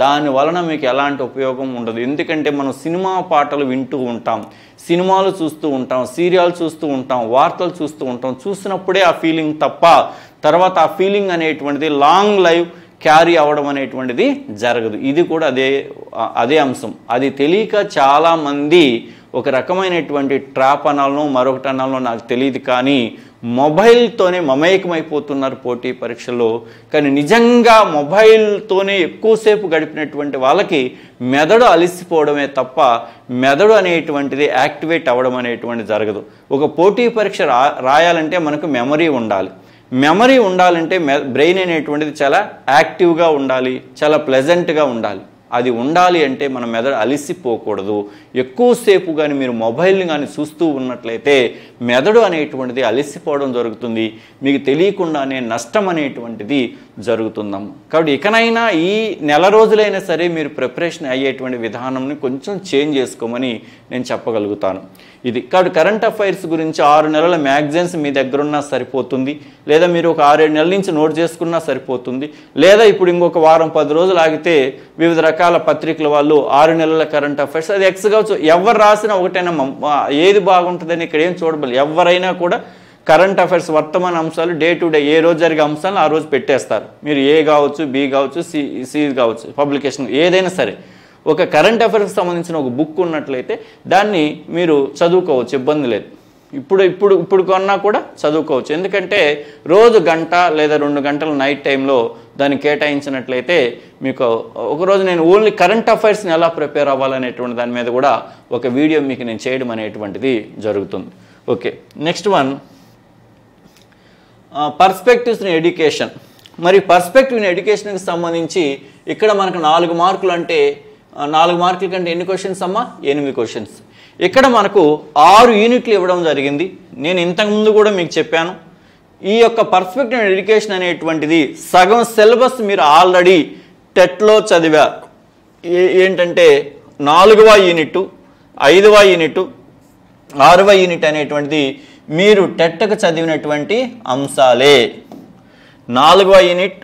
దాని వలన మీకు ఎలాంటి ఉపయోగం ఉండదు. ఎందుకంటే మనం సినిమా పాటలు వింటూ ఉంటాం, సినిమాలు చూస్తూ ఉంటాం, సీరియల్ చూస్తూ ఉంటాం, వార్తలు చూస్తూ ఉంటాం. చూసినప్పుడే ఆ ఫీలింగ్ తప్ప తర్వాత ఆ ఫీలింగ్ అనేటువంటిది లాంగ్ లైఫ్ క్యారీ అవ్వడం అనేటువంటిది జరగదు. ఇది కూడా అదే అంశం. అది తెలియక చాలామంది ఒక రకమైనటువంటి ట్రాప్ అనాలను మరొకటి అనాలను నాకు తెలియదు, కానీ మొబైల్తోనే మమేకమైపోతున్నారు పోటీ పరీక్షల్లో. కానీ నిజంగా మొబైల్తోనే ఎక్కువసేపు గడిపినటువంటి వాళ్ళకి మెదడు అలసిపోవడమే తప్ప మెదడు అనేటువంటిది యాక్టివేట్ అవ్వడం అనేటువంటిది జరగదు. ఒక పోటీ పరీక్ష రాయాలంటే మనకు మెమరీ ఉండాలి. మెమరీ ఉండాలంటే బ్రెయిన్ అనేటువంటిది చాలా యాక్టివ్గా ఉండాలి, చాలా ప్లెజెంట్గా ఉండాలి. అది ఉండాలి అంటే మన మెదడు అలిసిపోకూడదు. ఎక్కువసేపు కానీ మీరు మొబైల్ని కానీ చూస్తూ ఉన్నట్లయితే మెదడు అనేటువంటిది అలిసిపోవడం జరుగుతుంది. మీకు తెలియకుండానే నష్టం అనేటువంటిది జరుగుతుందమ్మ. కాబట్టి ఇకనైనా ఈ నెల రోజులైనా సరే మీరు ప్రిపరేషన్ అయ్యేటువంటి విధానంని కొంచెం చేంజ్ చేసుకోమని నేను చెప్పగలుగుతాను. ఇది కాబట్టి కరెంట్ అఫైర్స్ గురించి 6 నెలల మ్యాగజైన్స్ మీ దగ్గర ఉన్నా సరిపోతుంది, లేదా మీరు ఒక 6-7 నెలల నుంచి నోట్ చేసుకున్నా సరిపోతుంది, లేదా ఇప్పుడు ఇంకొక వారం 10 రోజులు ఆగితే వివిధ రకాల పత్రికల వాళ్ళు 6 నెలల కరెంట్ అఫైర్స్ అది ఎక్స్ కావచ్చు, ఎవరు రాసినా ఒకటైనా ఏది బాగుంటుందని ఇక్కడ ఏం చూడబోదు. ఎవరైనా కూడా కరెంట్ అఫైర్స్ వర్తమాన అంశాలు డే టు డే ఏ రోజు జరిగే అంశాలను ఆ రోజు పెట్టేస్తారు. మీరు ఏ కావచ్చు, బి కావచ్చు, సి కావచ్చు, పబ్లికేషన్ ఏదైనా సరే ఒక కరెంట్ అఫైర్స్కి సంబంధించిన ఒక బుక్ ఉన్నట్లయితే దాన్ని మీరు చదువుకోవచ్చు, ఇబ్బంది లేదు. ఇప్పుడు కొన్నా కూడా చదువుకోవచ్చు. ఎందుకంటే రోజు గంట లేదా 2 గంటలు నైట్ టైంలో దాన్ని కేటాయించినట్లయితే మీకు ఒకరోజు నేను ఓన్లీ కరెంట్ అఫైర్స్ని ఎలా ప్రిపేర్ అవ్వాలనేటువంటి దాని మీద కూడా ఒక వీడియో మీకు నేను చేయడం అనేటువంటిది జరుగుతుంది. Okay, next one perspectives in education. మరి పర్స్పెక్టివ్ ఇన్ ఎడ్యుకేషన్కి సంబంధించి ఇక్కడ మనకు 4 మార్కులు అంటే 4 మార్కుల కంటే ఎన్ని క్వశ్చన్స్ అమ్మా? 8 క్వశ్చన్స్. ఇక్కడ మనకు 6 యూనిట్లు ఇవ్వడం జరిగింది. నేను ఇంతకుముందు కూడా మీకు చెప్పాను, ఈ యొక్క పర్స్పెక్టివ్ ఇన్ ఎడ్యుకేషన్ అనేటువంటిది సగం సిలబస్ మీరు ఆల్రెడీ టెట్లో చదివారు. ఏంటంటే 4వ యూనిట్, 5వ యూనిట్, 6వ యూనిట్ అనేటువంటిది మీరు టెట్కు చదివినటువంటి అంశాలే. 4వ యూనిట్,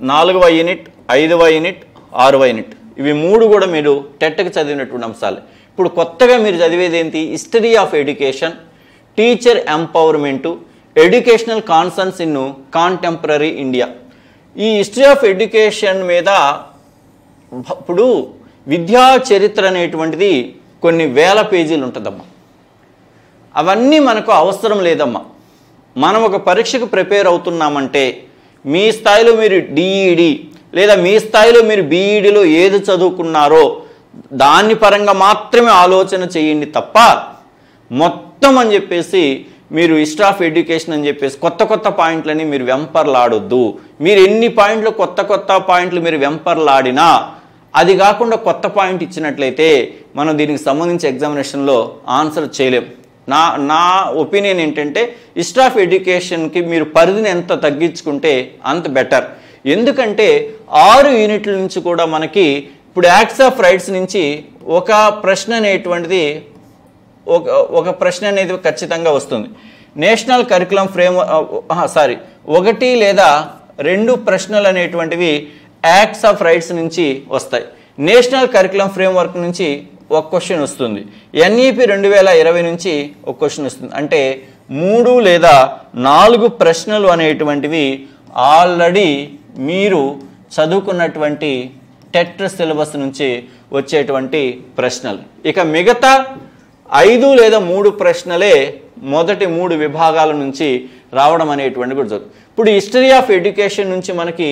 4వ యూనిట్, 5వ యూనిట్, 6వ యూనిట్ ఇవి 3 కూడా మీరు టెట్కి చదివినటువంటి అంశాలు. ఇప్పుడు కొత్తగా మీరు చదివేది ఏంటి? History of education, teacher empowerment, educational concerns in contemporary India. ఈ హిస్టరీ ఆఫ్ ఎడ్యుకేషన్ మీద ఇప్పుడు విద్యా చరిత్ర అనేటువంటిది కొన్ని వేల పేజీలు ఉంటుందమ్మా. అవన్నీ మనకు అవసరం లేదమ్మా. మనం ఒక పరీక్షకు ప్రిపేర్ అవుతున్నామంటే మీ స్థాయిలో మీరు డిఈడి లేదా మీ స్థాయిలో మీరు బీఈడిలో ఏది చదువుకున్నారో దాని పరంగా మాత్రమే ఆలోచన చేయండి తప్ప మొత్తం అని చెప్పేసి మీరు హిస్టరీ ఆఫ్ ఎడ్యుకేషన్ అని చెప్పేసి కొత్త పాయింట్లని మీరు వెంపర్లాడొద్దు. మీరు ఎన్ని పాయింట్లు కొత్త పాయింట్లు మీరు వెంపర్లాడినా అది కాకుండా కొత్త పాయింట్ ఇచ్చినట్లయితే మనం దీనికి సంబంధించి ఎగ్జామినేషన్లో ఆన్సర్ చేయలేం. నా ఒపీనియన్ ఏంటంటే హిస్టరీ ఆఫ్ ఎడ్యుకేషన్కి మీరు పరిధిని ఎంత తగ్గించుకుంటే అంత బెటర్. ఎందుకంటే 6 యూనిట్ల నుంచి కూడా మనకి ఇప్పుడు యాక్ట్స్ ఆఫ్ రైట్స్ నుంచి ఒక ప్రశ్న అనేటువంటిది ఒక ప్రశ్న అనేది ఖచ్చితంగా వస్తుంది. నేషనల్ కరికులం ఒకటి లేదా 2 ప్రశ్నలు అనేటువంటివి యాక్ట్స్ ఆఫ్ రైట్స్ నుంచి వస్తాయి. నేషనల్ కరికులం ఫ్రేమ్వర్క్ నుంచి ఒక క్వశ్చన్ వస్తుంది. ఎన్ఈపి 2020 నుంచి ఒక క్వశ్చన్ వస్తుంది. అంటే 3 లేదా 4 ప్రశ్నలు అనేటువంటివి ఆల్రెడీ మీరు చదువుకున్నటువంటి టెట్ సిలబస్ నుంచి వచ్చేటువంటి ప్రశ్నలు. ఇక మిగతా 5 లేదా 3 ప్రశ్నలే మొదటి 3 విభాగాల నుంచి రావడం అనేటువంటి కూడా జరుగుతుంది. ఇప్పుడు హిస్టరీ ఆఫ్ ఎడ్యుకేషన్ నుంచి మనకి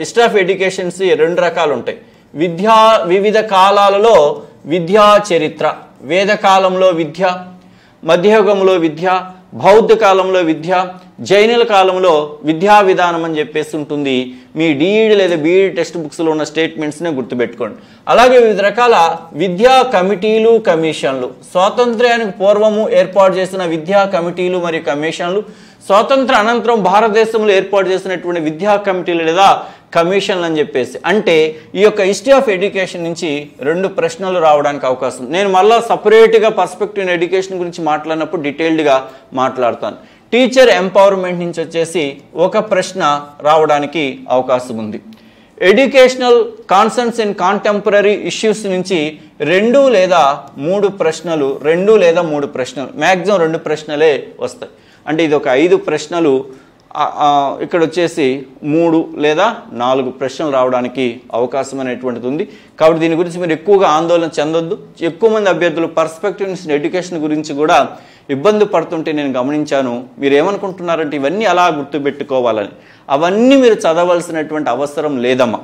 హిస్టరీ ఆఫ్ ఎడ్యుకేషన్స్ 2 రకాలు ఉంటాయి. వివిధ కాలాలలో విద్యా చరిత్ర, వేదకాలంలో విద్య, మధ్యయుగంలో విద్య, బౌద్ధ కాలంలో విద్య, జైనుల కాలంలో విద్యా విధానం అని చెప్పేసి ఉంటుంది. మీ డిఈడి లేదా బీఈడి టెక్స్ట్ బుక్స్లో ఉన్న స్టేట్మెంట్స్నే గుర్తుపెట్టుకోండి. అలాగే వివిధ రకాల విద్యా కమిటీలు, కమిషన్లు, స్వాతంత్ర్యానికి పూర్వము ఏర్పాటు చేసిన విద్యా కమిటీలు మరియు కమిషన్లు, స్వాతంత్ర అనంతరం భారతదేశంలో ఏర్పాటు చేసినటువంటి విద్యా కమిటీలు లేదా కమిషన్లు అని చెప్పేసి. అంటే ఈ యొక్క హిస్టరీ ఆఫ్ ఎడ్యుకేషన్ నుంచి 2 ప్రశ్నలు రావడానికి అవకాశం. నేను మళ్ళీ సపరేట్గా పర్స్పెక్టివ్ ఇన్ ఎడ్యుకేషన్ గురించి మాట్లాడినప్పుడు డీటెయిల్డ్గా మాట్లాడతాను. టీచర్ ఎంపవర్మెంట్ నుంచి వచ్చేసి 1 ప్రశ్న రావడానికి అవకాశం ఉంది. Educational concerns in contemporary issues నుంచి 2 లేదా 3 ప్రశ్నలు, 2 లేదా 3 ప్రశ్నలు, మ్యాక్సిమం 2 ప్రశ్నలే వస్తాయి. అంటే ఇది ఒక 5 ప్రశ్నలు, ఇక్కడ వచ్చేసి 3 లేదా 4 ప్రశ్నలు రావడానికి అవకాశం అనేటువంటిది ఉంది. కాబట్టి దీని గురించి మీరు ఎక్కువగా ఆందోళన చెందొద్దు. ఎక్కువ మంది అభ్యర్థులు పర్స్పెక్టివ్స్ ఇన్ ఎడ్యుకేషన్ గురించి కూడా ఇబ్బంది పడుతుంటే నేను గమనించాను. మీరు ఏమనుకుంటున్నారంటే ఇవన్నీ అలా గుర్తుపెట్టుకోవాలని. అవన్నీ మీరు చదవాల్సినటువంటి అవసరం లేదమ్మా.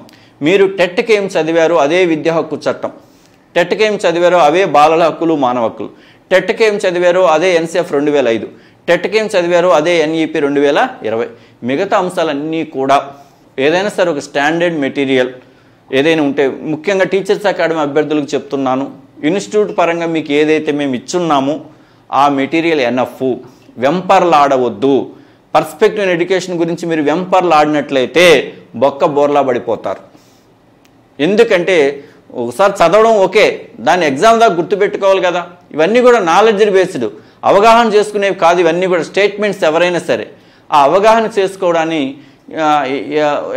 మీరు టెట్కి ఏం చదివారో అదే విద్యా హక్కు చట్టం, టెట్కి ఏం చదివారో అవే బాలల హక్కులు మానవ హక్కులు, టెట్కి ఏం చదివారో అదే ఎన్సిఎఫ్ 2005, టెట్కి ఏం చదివారో అదే ఎన్ఈపి 2020. మిగతా అంశాలన్నీ కూడా ఏదైనా సరే ఒక స్టాండర్డ్ మెటీరియల్ ఏదైనా ఉంటే, ముఖ్యంగా టీచర్స్ అకాడమీ అభ్యర్థులకు చెప్తున్నాను, ఇన్స్టిట్యూట్ పరంగా మీకు ఏదైతే మేము ఇచ్చున్నామో ఆ మెటీరియల్ ఎనఫ్. వెంపర్లాడవద్దు. పర్స్పెక్టివ్ ఎడ్యుకేషన్ గురించి మీరు వెంపర్లాడినట్లయితే బోర్లా పడిపోతారు. ఎందుకంటే ఒకసారి చదవడం ఓకే, దాన్ని ఎగ్జామ్ దాకా గుర్తుపెట్టుకోవాలి కదా. ఇవన్నీ కూడా నాలెడ్జ్ బేస్డ్, అవగాహన చేసుకునేవి కాదు. ఇవన్నీ కూడా స్టేట్మెంట్స్. ఎవరైనా సరే ఆ అవగాహన చేసుకోవడాన్ని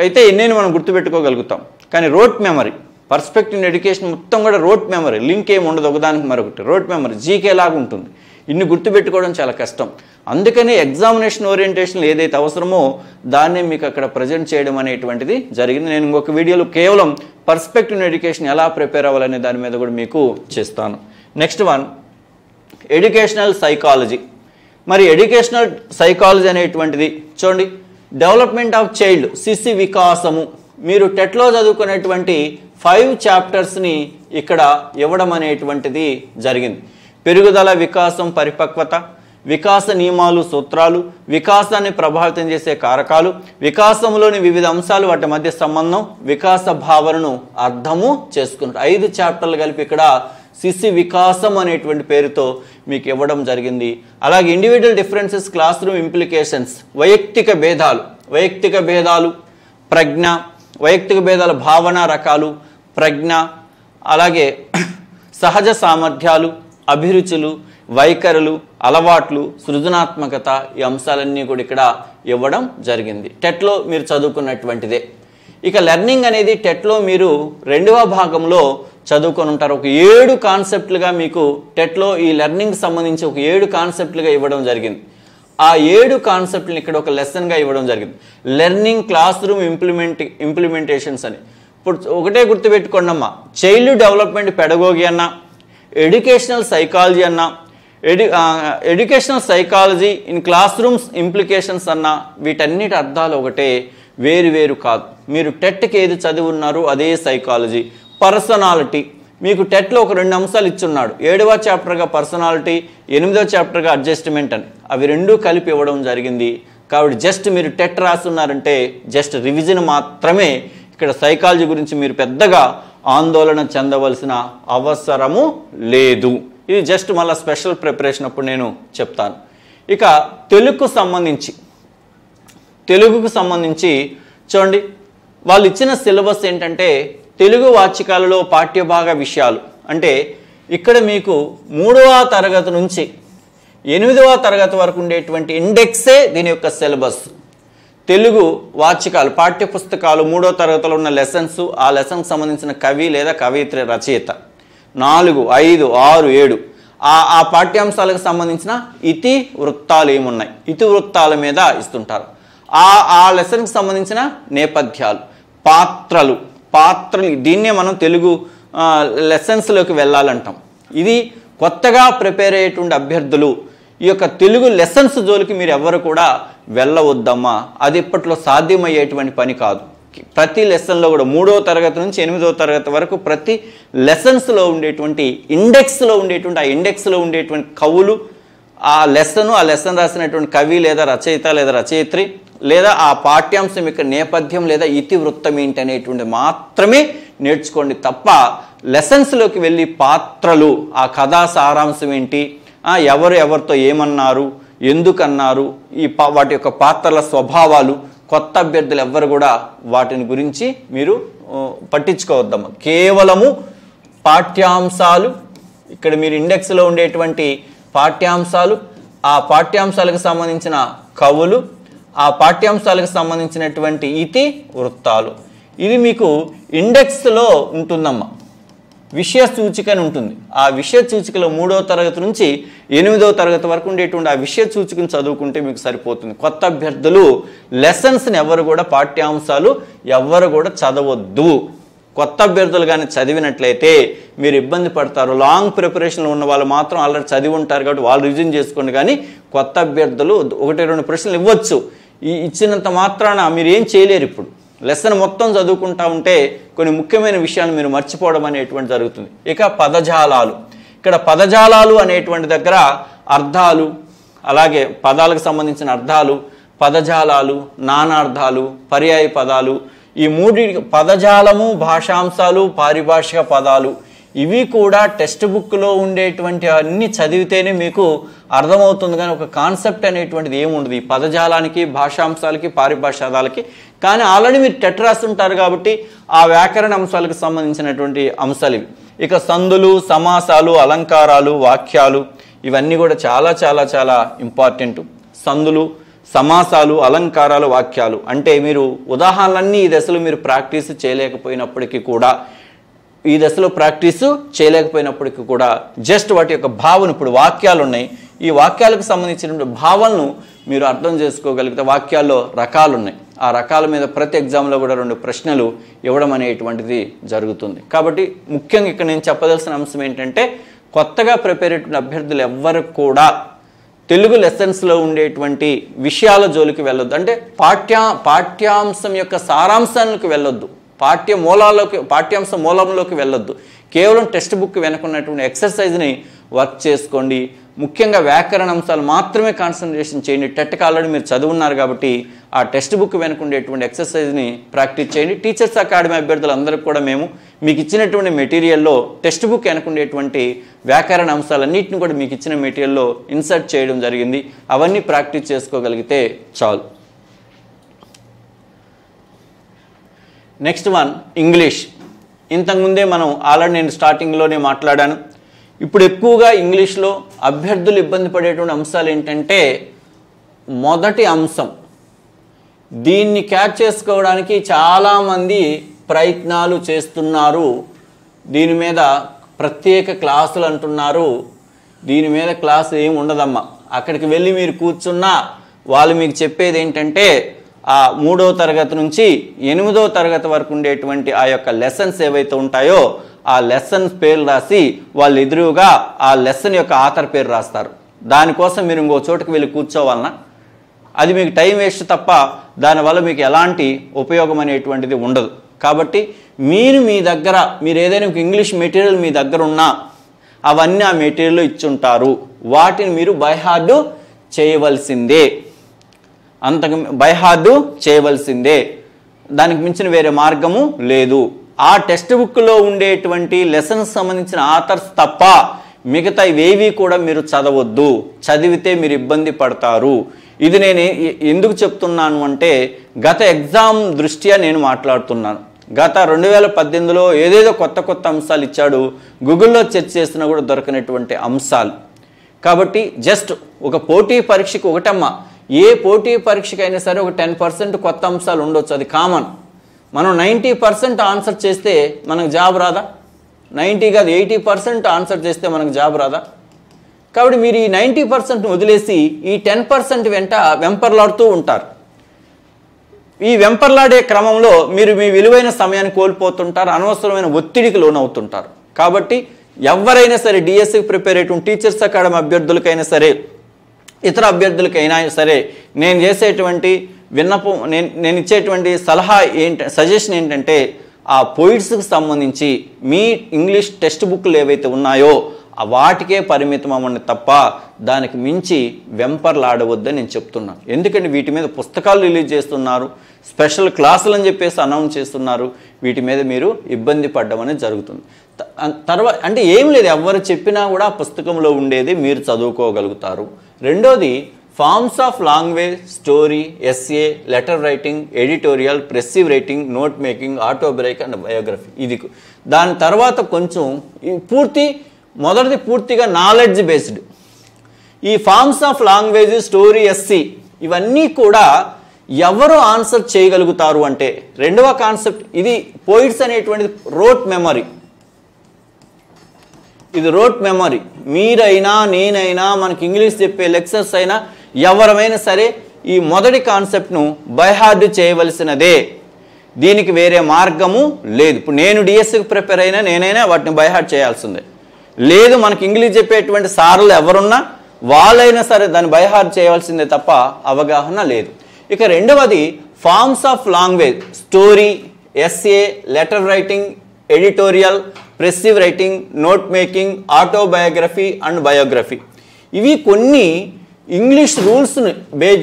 అయితే ఎన్నైనా మనం గుర్తుపెట్టుకోగలుగుతాం. కానీ రోట్ మెమరీ, పర్స్పెక్టివ్ ఎడ్యుకేషన్ మొత్తం కూడా రోట్ మెమరీ, లింక్ ఏమి ఉండదు ఒకదానికి మరొకటి. రోట్ మెమరీ జీకే లాగా ఉంటుంది. ఇన్ని గుర్తుపెట్టుకోవడం చాలా కష్టం. అందుకని ఎగ్జామినేషన్ ఓరియంటేషన్ ఏదైతే అవసరమో దాన్ని మీకు అక్కడ ప్రజెంట్ చేయడం అనేటువంటిది జరిగింది. నేను ఇంకొక వీడియోలో కేవలం పర్స్పెక్టివ్ ఎడ్యుకేషన్ ఎలా ప్రిపేర్ అవ్వాలనే దాని మీద కూడా మీకు చేస్తాను. Next one, educational psychology. మరి ఎడ్యుకేషనల్ సైకాలజీ అనేటువంటిది చూడండి, డెవలప్మెంట్ ఆఫ్ చైల్డ్, శిశు వికాసము. మీరు టెట్లో చదువుకునేటువంటి 5 చాప్టర్స్ని ఇక్కడ ఇవ్వడం అనేటువంటిది జరిగింది. పెరుగుదల, వికాసం, పరిపక్వత, వికాస నియమాలు, సూత్రాలు, వికాసాన్ని ప్రభావితం చేసే కారకాలు, వికాసంలోని వివిధ అంశాలు, వాటి మధ్య సంబంధం, వికాస భావనను అర్థము చేసుకుంటారు. 5 చాప్టర్లు కలిపి ఇక్కడ శిశు వికాసం అనేటువంటి పేరుతో మీకు ఇవ్వడం జరిగింది. అలాగే individual differences, classroom implications, వైయక్తిక భేదాలు, ప్రజ్ఞ, వైయక్తిక భేదాల భావన రకాలు, ప్రజ్ఞ, అలాగే సహజ సామర్థ్యాలు, అభిరుచులు, వైఖరులు, అలవాట్లు, సృజనాత్మకత, ఈ అంశాలన్నీ కూడా ఇక్కడ ఇవ్వడం జరిగింది. టెట్లో మీరు చదువుకున్నటువంటిదే. ఇక లెర్నింగ్ అనేది టెట్లో మీరు 2వ భాగంలో చదువుకొని ఉంటారు. ఒక 7 కాన్సెప్ట్లుగా మీకు టెట్లో ఈ లెర్నింగ్ సంబంధించి ఒక 7 కాన్సెప్ట్లుగా ఇవ్వడం జరిగింది. ఆ 7 కాన్సెప్ట్ని ఇక్కడ ఒక లెసన్గా ఇవ్వడం జరిగింది. లెర్నింగ్ క్లాస్ రూమ్ ఇంప్లిమెంటేషన్స్ అని. ఇప్పుడు ఒకటే గుర్తుపెట్టుకోండి అమ్మా, చైల్డ్ డెవలప్మెంట్ పెడగోగి అన్న, ఎడ్యుకేషనల్ సైకాలజీ అన్న, educational psychology in class rooms implications అన్న, వీటన్నిటి అర్థాలు ఒకటే, వేరు కాదు. మీరు టెట్కి ఏది చదివి ఉన్నారో అదే సైకాలజీ. పర్సనాలిటీ, మీకు టెట్లో ఒక 2 అంశాలు ఇచ్చున్నాడు. 7వ చాప్టర్గా పర్సనాలిటీ, 8వ చాప్టర్గా అడ్జస్ట్మెంట్ అని. అవి 2 కలిపి ఇవ్వడం జరిగింది. కాబట్టి జస్ట్ మీరు టెట్ రాస్తున్నారంటే జస్ట్ రివిజన్ మాత్రమే. ఇక్కడ సైకాలజీ గురించి మీరు పెద్దగా ఆందోళన చెందవలసిన అవసరము లేదు. ఇది జస్ట్ మళ్ళీ స్పెషల్ ప్రిపరేషన్ అప్పుడు నేను చెప్తాను. ఇక తెలుగుకు సంబంధించి చూడండి, వాళ్ళు ఇచ్చిన సిలబస్ ఏంటంటే తెలుగు వాచికాలలో పాఠ్యభాగ విషయాలు. అంటే ఇక్కడ మీకు 3వ తరగతి నుంచి 8వ తరగతి వరకు ఉండేటువంటి ఇండెక్సే దీని యొక్క సిలబస్. తెలుగు వాచికాలు, పాఠ్య పుస్తకాలు, 3వ తరగతిలో ఉన్న లెసన్స్, ఆ లెసన్కి సంబంధించిన కవి లేదా కవయిత్రి రచయిత, 4, 5, 6, 7 ఆ పాఠ్యాంశాలకు సంబంధించిన ఇతి వృత్తాలు ఏమున్నాయి, ఇతి వృత్తాల మీద ఇస్తుంటారు. ఆ లెసన్కి సంబంధించిన నేపథ్యాలు, పాత్రలు, దీన్నే మనం తెలుగు లెసన్స్లోకి వెళ్ళాలంటాం. ఇది కొత్తగా ప్రిపేర్ అయ్యేటువంటి అభ్యర్థులు ఈ యొక్క తెలుగు లెసన్స్ జోలికి మీరు ఎవరు కూడా వెళ్ళవద్దమ్మా. అది ఇప్పట్లో సాధ్యమయ్యేటువంటి పని కాదు. ప్రతి లెసన్లో కూడా 3వ తరగతి నుంచి 8వ తరగతి వరకు ప్రతి లెసన్స్లో ఉండేటువంటి ఇండెక్స్లో ఉండేటువంటి కవులు, ఆ లెసన్ రాసినటువంటి కవి లేదా రచయిత లేదా రచయిత్రి లేదా ఆ పాఠ్యాంశం యొక్క నేపథ్యం లేదా ఇతివృత్తం ఏంటి అనేటువంటి మాత్రమే నేర్చుకోండి తప్ప లెసన్స్లోకి వెళ్ళి పాత్రలు, ఆ కథా సారాంశం ఏంటి, ఎవరితో ఏమన్నారు, ఎందుకన్నారు, వాటి యొక్క పాత్రల స్వభావాలు, కొత్త అభ్యర్థులు ఎవ్వరు కూడా వాటిని గురించి మీరు పట్టించుకోవద్దమ్మా. కేవలము పాఠ్యాంశాలు, ఇక్కడ మీరు ఇండెక్స్లో ఉండేటువంటి పాఠ్యాంశాలు, ఆ పాఠ్యాంశాలకు సంబంధించిన కవులు, ఆ పాఠ్యాంశాలకు సంబంధించినటువంటి ఇతి వృత్తాలు, ఇది మీకు ఇండెక్స్లో ఉంటుందమ్మా. విషయ సూచిక అని ఉంటుంది. ఆ విషయ సూచికలో 3వ తరగతి నుంచి 8వ తరగతి వరకు ఉండేటువంటి ఆ విషయ సూచికను చదువుకుంటే మీకు సరిపోతుంది. కొత్త అభ్యర్థులు లెసన్స్ని ఎవరు కూడా, పాఠ్యాంశాలు ఎవరు కూడా చదవద్దు. కొత్త అభ్యర్థులు కానీ చదివినట్లయితే మీరు ఇబ్బంది పడతారు. లాంగ్ ప్రిపరేషన్లో ఉన్న వాళ్ళు మాత్రం ఆల్రెడీ చదివి ఉంటారు కాబట్టి వాళ్ళు రివిజన్ చేసుకోండి. కానీ కొత్త అభ్యర్థులు 1-2 ప్రశ్నలు ఇవ్వచ్చు. ఇచ్చినంత మాత్రాన మీరు ఏం చేయలేరు. ఇప్పుడు లెసన్ మొత్తం చదువుకుంటా ఉంటే కొన్ని ముఖ్యమైన విషయాలు మీరు మర్చిపోవడం అనేటువంటి జరుగుతుంది. ఇక పదజాలాలు, ఇక్కడ పదజాలాలు అనేటువంటి దగ్గర అర్థాలు, అలాగే పదాలకు సంబంధించిన అర్థాలు, పదజాలాలు, నానార్థాలు, పర్యాయ పదాలు, ఈ 3 పదజాలము, భాషాంశాలు, పారిభాషిక పదాలు, ఇవి కూడా టెక్స్ట్ బుక్లో ఉండేటువంటి అన్ని చదివితేనే మీకు అర్థమవుతుంది. కానీ ఒక కాన్సెప్ట్ అనేటువంటిది ఏముండదు ఈ పదజాలానికి, భాషాంశాలకి, పారిభాషాదాలకి. కానీ ఆల్రెడీ మీరు టెట్ రాస్తుంటారు కాబట్టి ఆ వ్యాకరణ అంశాలకు సంబంధించినటువంటి అంశాలు ఇవి. ఇక సందులు, సమాసాలు, అలంకారాలు, వాక్యాలు, ఇవన్నీ కూడా చాలా చాలా చాలా ఇంపార్టెంట్. సందులు, సమాసాలు, అలంకారాలు, వాక్యాలు అంటే మీరు ఉదాహరణలన్నీ ఈ దశలో మీరు ప్రాక్టీస్ చేయలేకపోయినప్పటికీ కూడా, జస్ట్ వాటి యొక్క భావన, ఇప్పుడు వాక్యాలు ఉన్నాయి, ఈ వాక్యాలకు సంబంధించినటువంటి భావనను మీరు అర్థం చేసుకోగలిగితే, వాక్యాల్లో రకాలు ఉన్నాయి, ఆ రకాల మీద ప్రతి ఎగ్జామ్లో కూడా 2 ప్రశ్నలు ఇవ్వడం అనేటువంటిది జరుగుతుంది. కాబట్టి ముఖ్యంగా ఇక్కడ నేను చెప్పదలసిన అంశం ఏంటంటే, కొత్తగా ప్రిపేర్ అయ్యేటువంటి అభ్యర్థులు ఎవ్వరు కూడా తెలుగు లెసన్స్లో ఉండేటువంటి విషయాల జోలికి వెళ్ళొద్దు. అంటే పాఠ్యాంశం యొక్క సారాంశానికి వెళ్ళొద్దు, పాఠ్యాంశ మూలంలోకి వెళ్ళొద్దు. కేవలం టెక్స్ట్ బుక్ వెనుకున్నటువంటి ఎక్సర్సైజ్ని వర్క్ చేసుకోండి. ముఖ్యంగా వ్యాకరణ అంశాలు మాత్రమే కాన్సన్ట్రేషన్ చేయండి. టెట్కి ఆల్రెడీ మీరు చదువున్నారు కాబట్టి ఆ టెక్స్ట్ బుక్ వెనుకుండేటువంటి ఎక్సర్సైజ్ని ప్రాక్టీస్ చేయండి. టీచర్స్ అకాడమీ అభ్యర్థులందరికీ కూడా మేము మీకు ఇచ్చినటువంటి మెటీరియల్లో టెక్స్ట్ బుక్ వెనుకుండేటువంటి వ్యాకరణ అంశాలన్నింటిని కూడా మీకు ఇచ్చిన మెటీరియల్లో ఇన్సర్ట్ చేయడం జరిగింది. అవన్నీ ప్రాక్టీస్ చేసుకోగలిగితే చాలు. Next one English. ఇంతకుముందే మనం ఆల్రెడీ నేను స్టార్టింగ్లోనే మాట్లాడాను. ఇప్పుడు ఎక్కువగా ఇంగ్లీష్లో అభ్యర్థులు ఇబ్బంది పడేటువంటి అంశాలు ఏంటంటే, మొదటి అంశం, దీన్ని క్యాచ్ చేసుకోవడానికి చాలామంది ప్రయత్నాలు చేస్తున్నారు. దీని మీద ప్రత్యేక క్లాసులు అంటున్నారు. దీని మీద క్లాసు ఏమి ఉండదమ్మా. అక్కడికి వెళ్ళి మీరు కూర్చున్నా వాళ్ళు మీకు చెప్పేది ఏంటంటే, ఆ 3వ తరగతి నుంచి 8వ తరగతి వరకు ఉండేటువంటి ఆ యొక్క లెసన్స్ ఏవైతే ఉంటాయో ఆ లెసన్స్ పేరు రాసి వాళ్ళు ఎదురుగా ఆ లెసన్ యొక్క ఆథర్ పేరు రాస్తారు. దానికోసం మీరు ఇంకో చోటుకు వెళ్ళి కూర్చోవాలన్నా అది మీకు టైం వేస్ట్ తప్ప దానివల్ల మీకు ఎలాంటి ఉపయోగం అనేటువంటిది ఉండదు. కాబట్టి మీరు ఏదైనా ఇంగ్లీష్ మెటీరియల్ మీ దగ్గర ఉన్నా అవన్నీ ఆ మెటీరియల్లో ఇచ్చుంటారు. వాటిని మీరు బైహార్డు చేయవలసిందే. దానికి మించిన వేరే మార్గము లేదు. ఆ టెక్స్ట్ బుక్లో ఉండేటువంటి లెసన్స్ సంబంధించిన ఆథర్స్ తప్ప మిగతా ఇవేవి కూడా మీరు చదవద్దు. చదివితే మీరు ఇబ్బంది పడతారు. ఇది నేను ఎందుకు చెప్తున్నాను అంటే, గత ఎగ్జామ్ దృష్ట్యా నేను మాట్లాడుతున్నాను. గత 2018లో ఏదేదో కొత్త అంశాలు ఇచ్చాడు. గూగుల్లో సెర్చ్ చేసినా కూడా దొరకనటువంటి అంశాలు. కాబట్టి జస్ట్ ఒక పోటీ పరీక్షకు ఒకటమ్మా, ఏ పోటీ పరీక్షకైనా సరే ఒక 10% కొత్త అంశాలు ఉండొచ్చు, అది కామన్. మనం 90% ఆన్సర్ చేస్తే మనకు జాబ్ రాదా? 90 కాదు 80% ఆన్సర్ చేస్తే మనకు జాబ్ రాదా? కాబట్టి మీరు ఈ 90% వదిలేసి ఈ 10% వెంట వెంపర్లాడుతూ ఉంటారు. ఈ వెంపర్లాడే క్రమంలో మీరు మీ విలువైన సమయాన్ని కోల్పోతుంటారు, అనవసరమైన ఒత్తిడికి లోనవుతుంటారు. కాబట్టి ఎవరైనా సరే డిఎస్సికి ప్రిపేర్ అయ్యేటువంటి టీచర్స్ అకాడమీ అభ్యర్థులకైనా సరే, ఇతర అభ్యర్థులకైనా సరే నేను చేసేటువంటి విన్నపం, నేను ఇచ్చేటువంటి సజెషన్ ఏంటంటే, ఆ పోయిట్స్కి సంబంధించి మీ ఇంగ్లీష్ టెక్స్ట్ బుక్లు ఏవైతే ఉన్నాయో వాటికే పరిమితం అవ్వండి తప్ప దానికి మించి వెంపర్లాడవద్దని నేను చెప్తున్నాను. ఎందుకంటే వీటి మీద పుస్తకాలు రిలీజ్ చేస్తున్నారు, స్పెషల్ క్లాసులు అని చెప్పేసి అనౌన్స్ చేస్తున్నారు. వీటి మీద మీరు ఇబ్బంది పడడం అనేది జరుగుతుంది. తర్వాత అంటే ఏం లేదు, ఎవరు చెప్పినా కూడా పుస్తకంలో ఉండేది మీరు చదువుకోగలుగుతారు. రెండోది forms of language, story, essay, letter writing, editorial, expressive writing, note making, autobiography and biography. ఇది దాని తర్వాత కొంచెం మొదటిది పూర్తిగా నాలెడ్జ్ బేస్డ్. ఈ forms of language, story, essay ఇవన్నీ కూడా ఎవరు ఆన్సర్ చేయగలుగుతారు అంటే రెండవ కాన్సెప్ట్ ఇది పోయిట్స్ అనేటువంటిది రోట్ మెమరీ. ఇది రోట్ మెమరీ. మీరైనా నేనైనా మనకి ఇంగ్లీష్ చెప్పే లెక్చర్స్ అయినా ఎవరమైనా సరే ఈ మొదటి కాన్సెప్ట్ను బైహార్డ్ చేయవలసినదే. దీనికి వేరే మార్గము లేదు. ఇప్పుడు నేను డిఎస్సికి ప్రిపేర్ అయినా నేనైనా వాటిని బైహార్డ్ చేయాల్సిందే. లేదు మనకి ఇంగ్లీష్ చెప్పేటువంటి సార్లు ఎవరున్నా వాళ్ళైనా సరే దాన్ని బైహార్డ్ చేయవలసిందే తప్ప అవగాహన లేదు. ఇక రెండవది forms of language, story, essay, letter writing, editorial, expressive writing, note making, autobiography and biography. ఇవి కొన్ని ఇంగ్లీష్ రూల్స్ని బేస్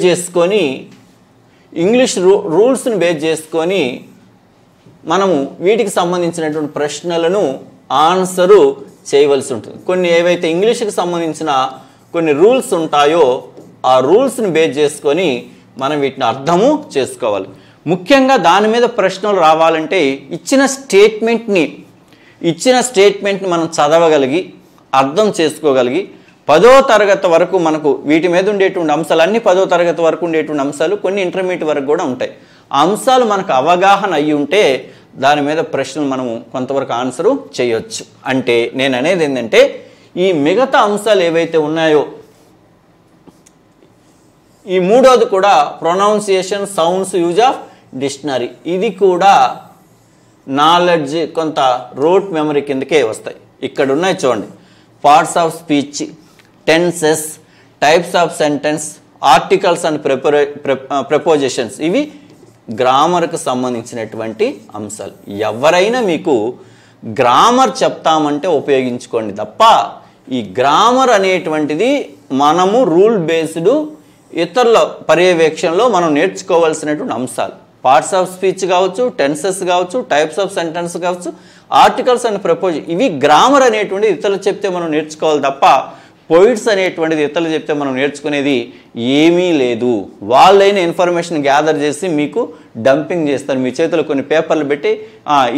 చేసుకొని మనము వీటికి సంబంధించినటువంటి ప్రశ్నలను ఆన్సరు చేయవలసి ఉంటుంది. కొన్ని ఏవైతే ఇంగ్లీష్కి సంబంధించిన కొన్ని రూల్స్ ఉంటాయో ఆ రూల్స్ని బేస్ చేసుకొని మనం వీటిని అర్థము చేసుకోవాలి. ముఖ్యంగా దాని మీద ప్రశ్నలు రావాలంటే ఇచ్చిన స్టేట్మెంట్ని మనం చదవగలిగి అర్థం చేసుకోగలిగి 10వ తరగతి వరకు మనకు వీటి మీద ఉండేటువంటి అంశాలు అన్ని 10వ తరగతి వరకు ఉండేటువంటి అంశాలు కొన్ని ఇంటర్మీడియట్ వరకు కూడా ఉంటాయి. ఆ అంశాలు మనకు అవగాహన అయ్యి ఉంటే దాని మీద ప్రశ్నలు మనము కొంతవరకు ఆన్సరు చేయొచ్చు. అంటే నేను అనేది ఏంటంటే ఈ మిగతా అంశాలు ఏవైతే ఉన్నాయో ఈ మూడోది కూడా pronunciation, sounds, use of dictionary ఇది కూడా నాలెడ్జ్ కొంత రోట్ మెమరీ కిందకే వస్తాయి. ఇక్కడ ఉన్నాయి చూడండి. Parts of speech, tenses, types of sentence, articles and prepositions ఇవి గ్రామర్కు సంబంధించినటువంటి అంశాలు. ఎవరైనా మీకు గ్రామర్ చెప్తామంటే ఉపయోగించుకోండి తప్ప ఈ గ్రామర్ అనేటువంటిది మనము రూల్ బేస్డ్ ఇతరుల పర్యవేక్షణలో మనం నేర్చుకోవాల్సినటువంటి అంశాలు. పార్ట్స్ ఆఫ్ స్పీచ్ కావచ్చు, టెన్సెస్ కావచ్చు, టైప్స్ ఆఫ్ సెంటెన్స్ కావచ్చు, ఆర్టికల్స్ అండ్ ప్రపోజల్ ఇవి గ్రామర్ అనేటువంటిది ఇతరులు చెప్తే మనం నేర్చుకోవాలి తప్ప పోయిట్స్ అనేటువంటిది ఇతరులు చెప్తే మనం నేర్చుకునేది ఏమీ లేదు. వాళ్ళైన ఇన్ఫర్మేషన్ గ్యాదర్ చేసి మీకు డంపింగ్ చేస్తారు. మీ చేతిలో కొన్ని పేపర్లు పెట్టి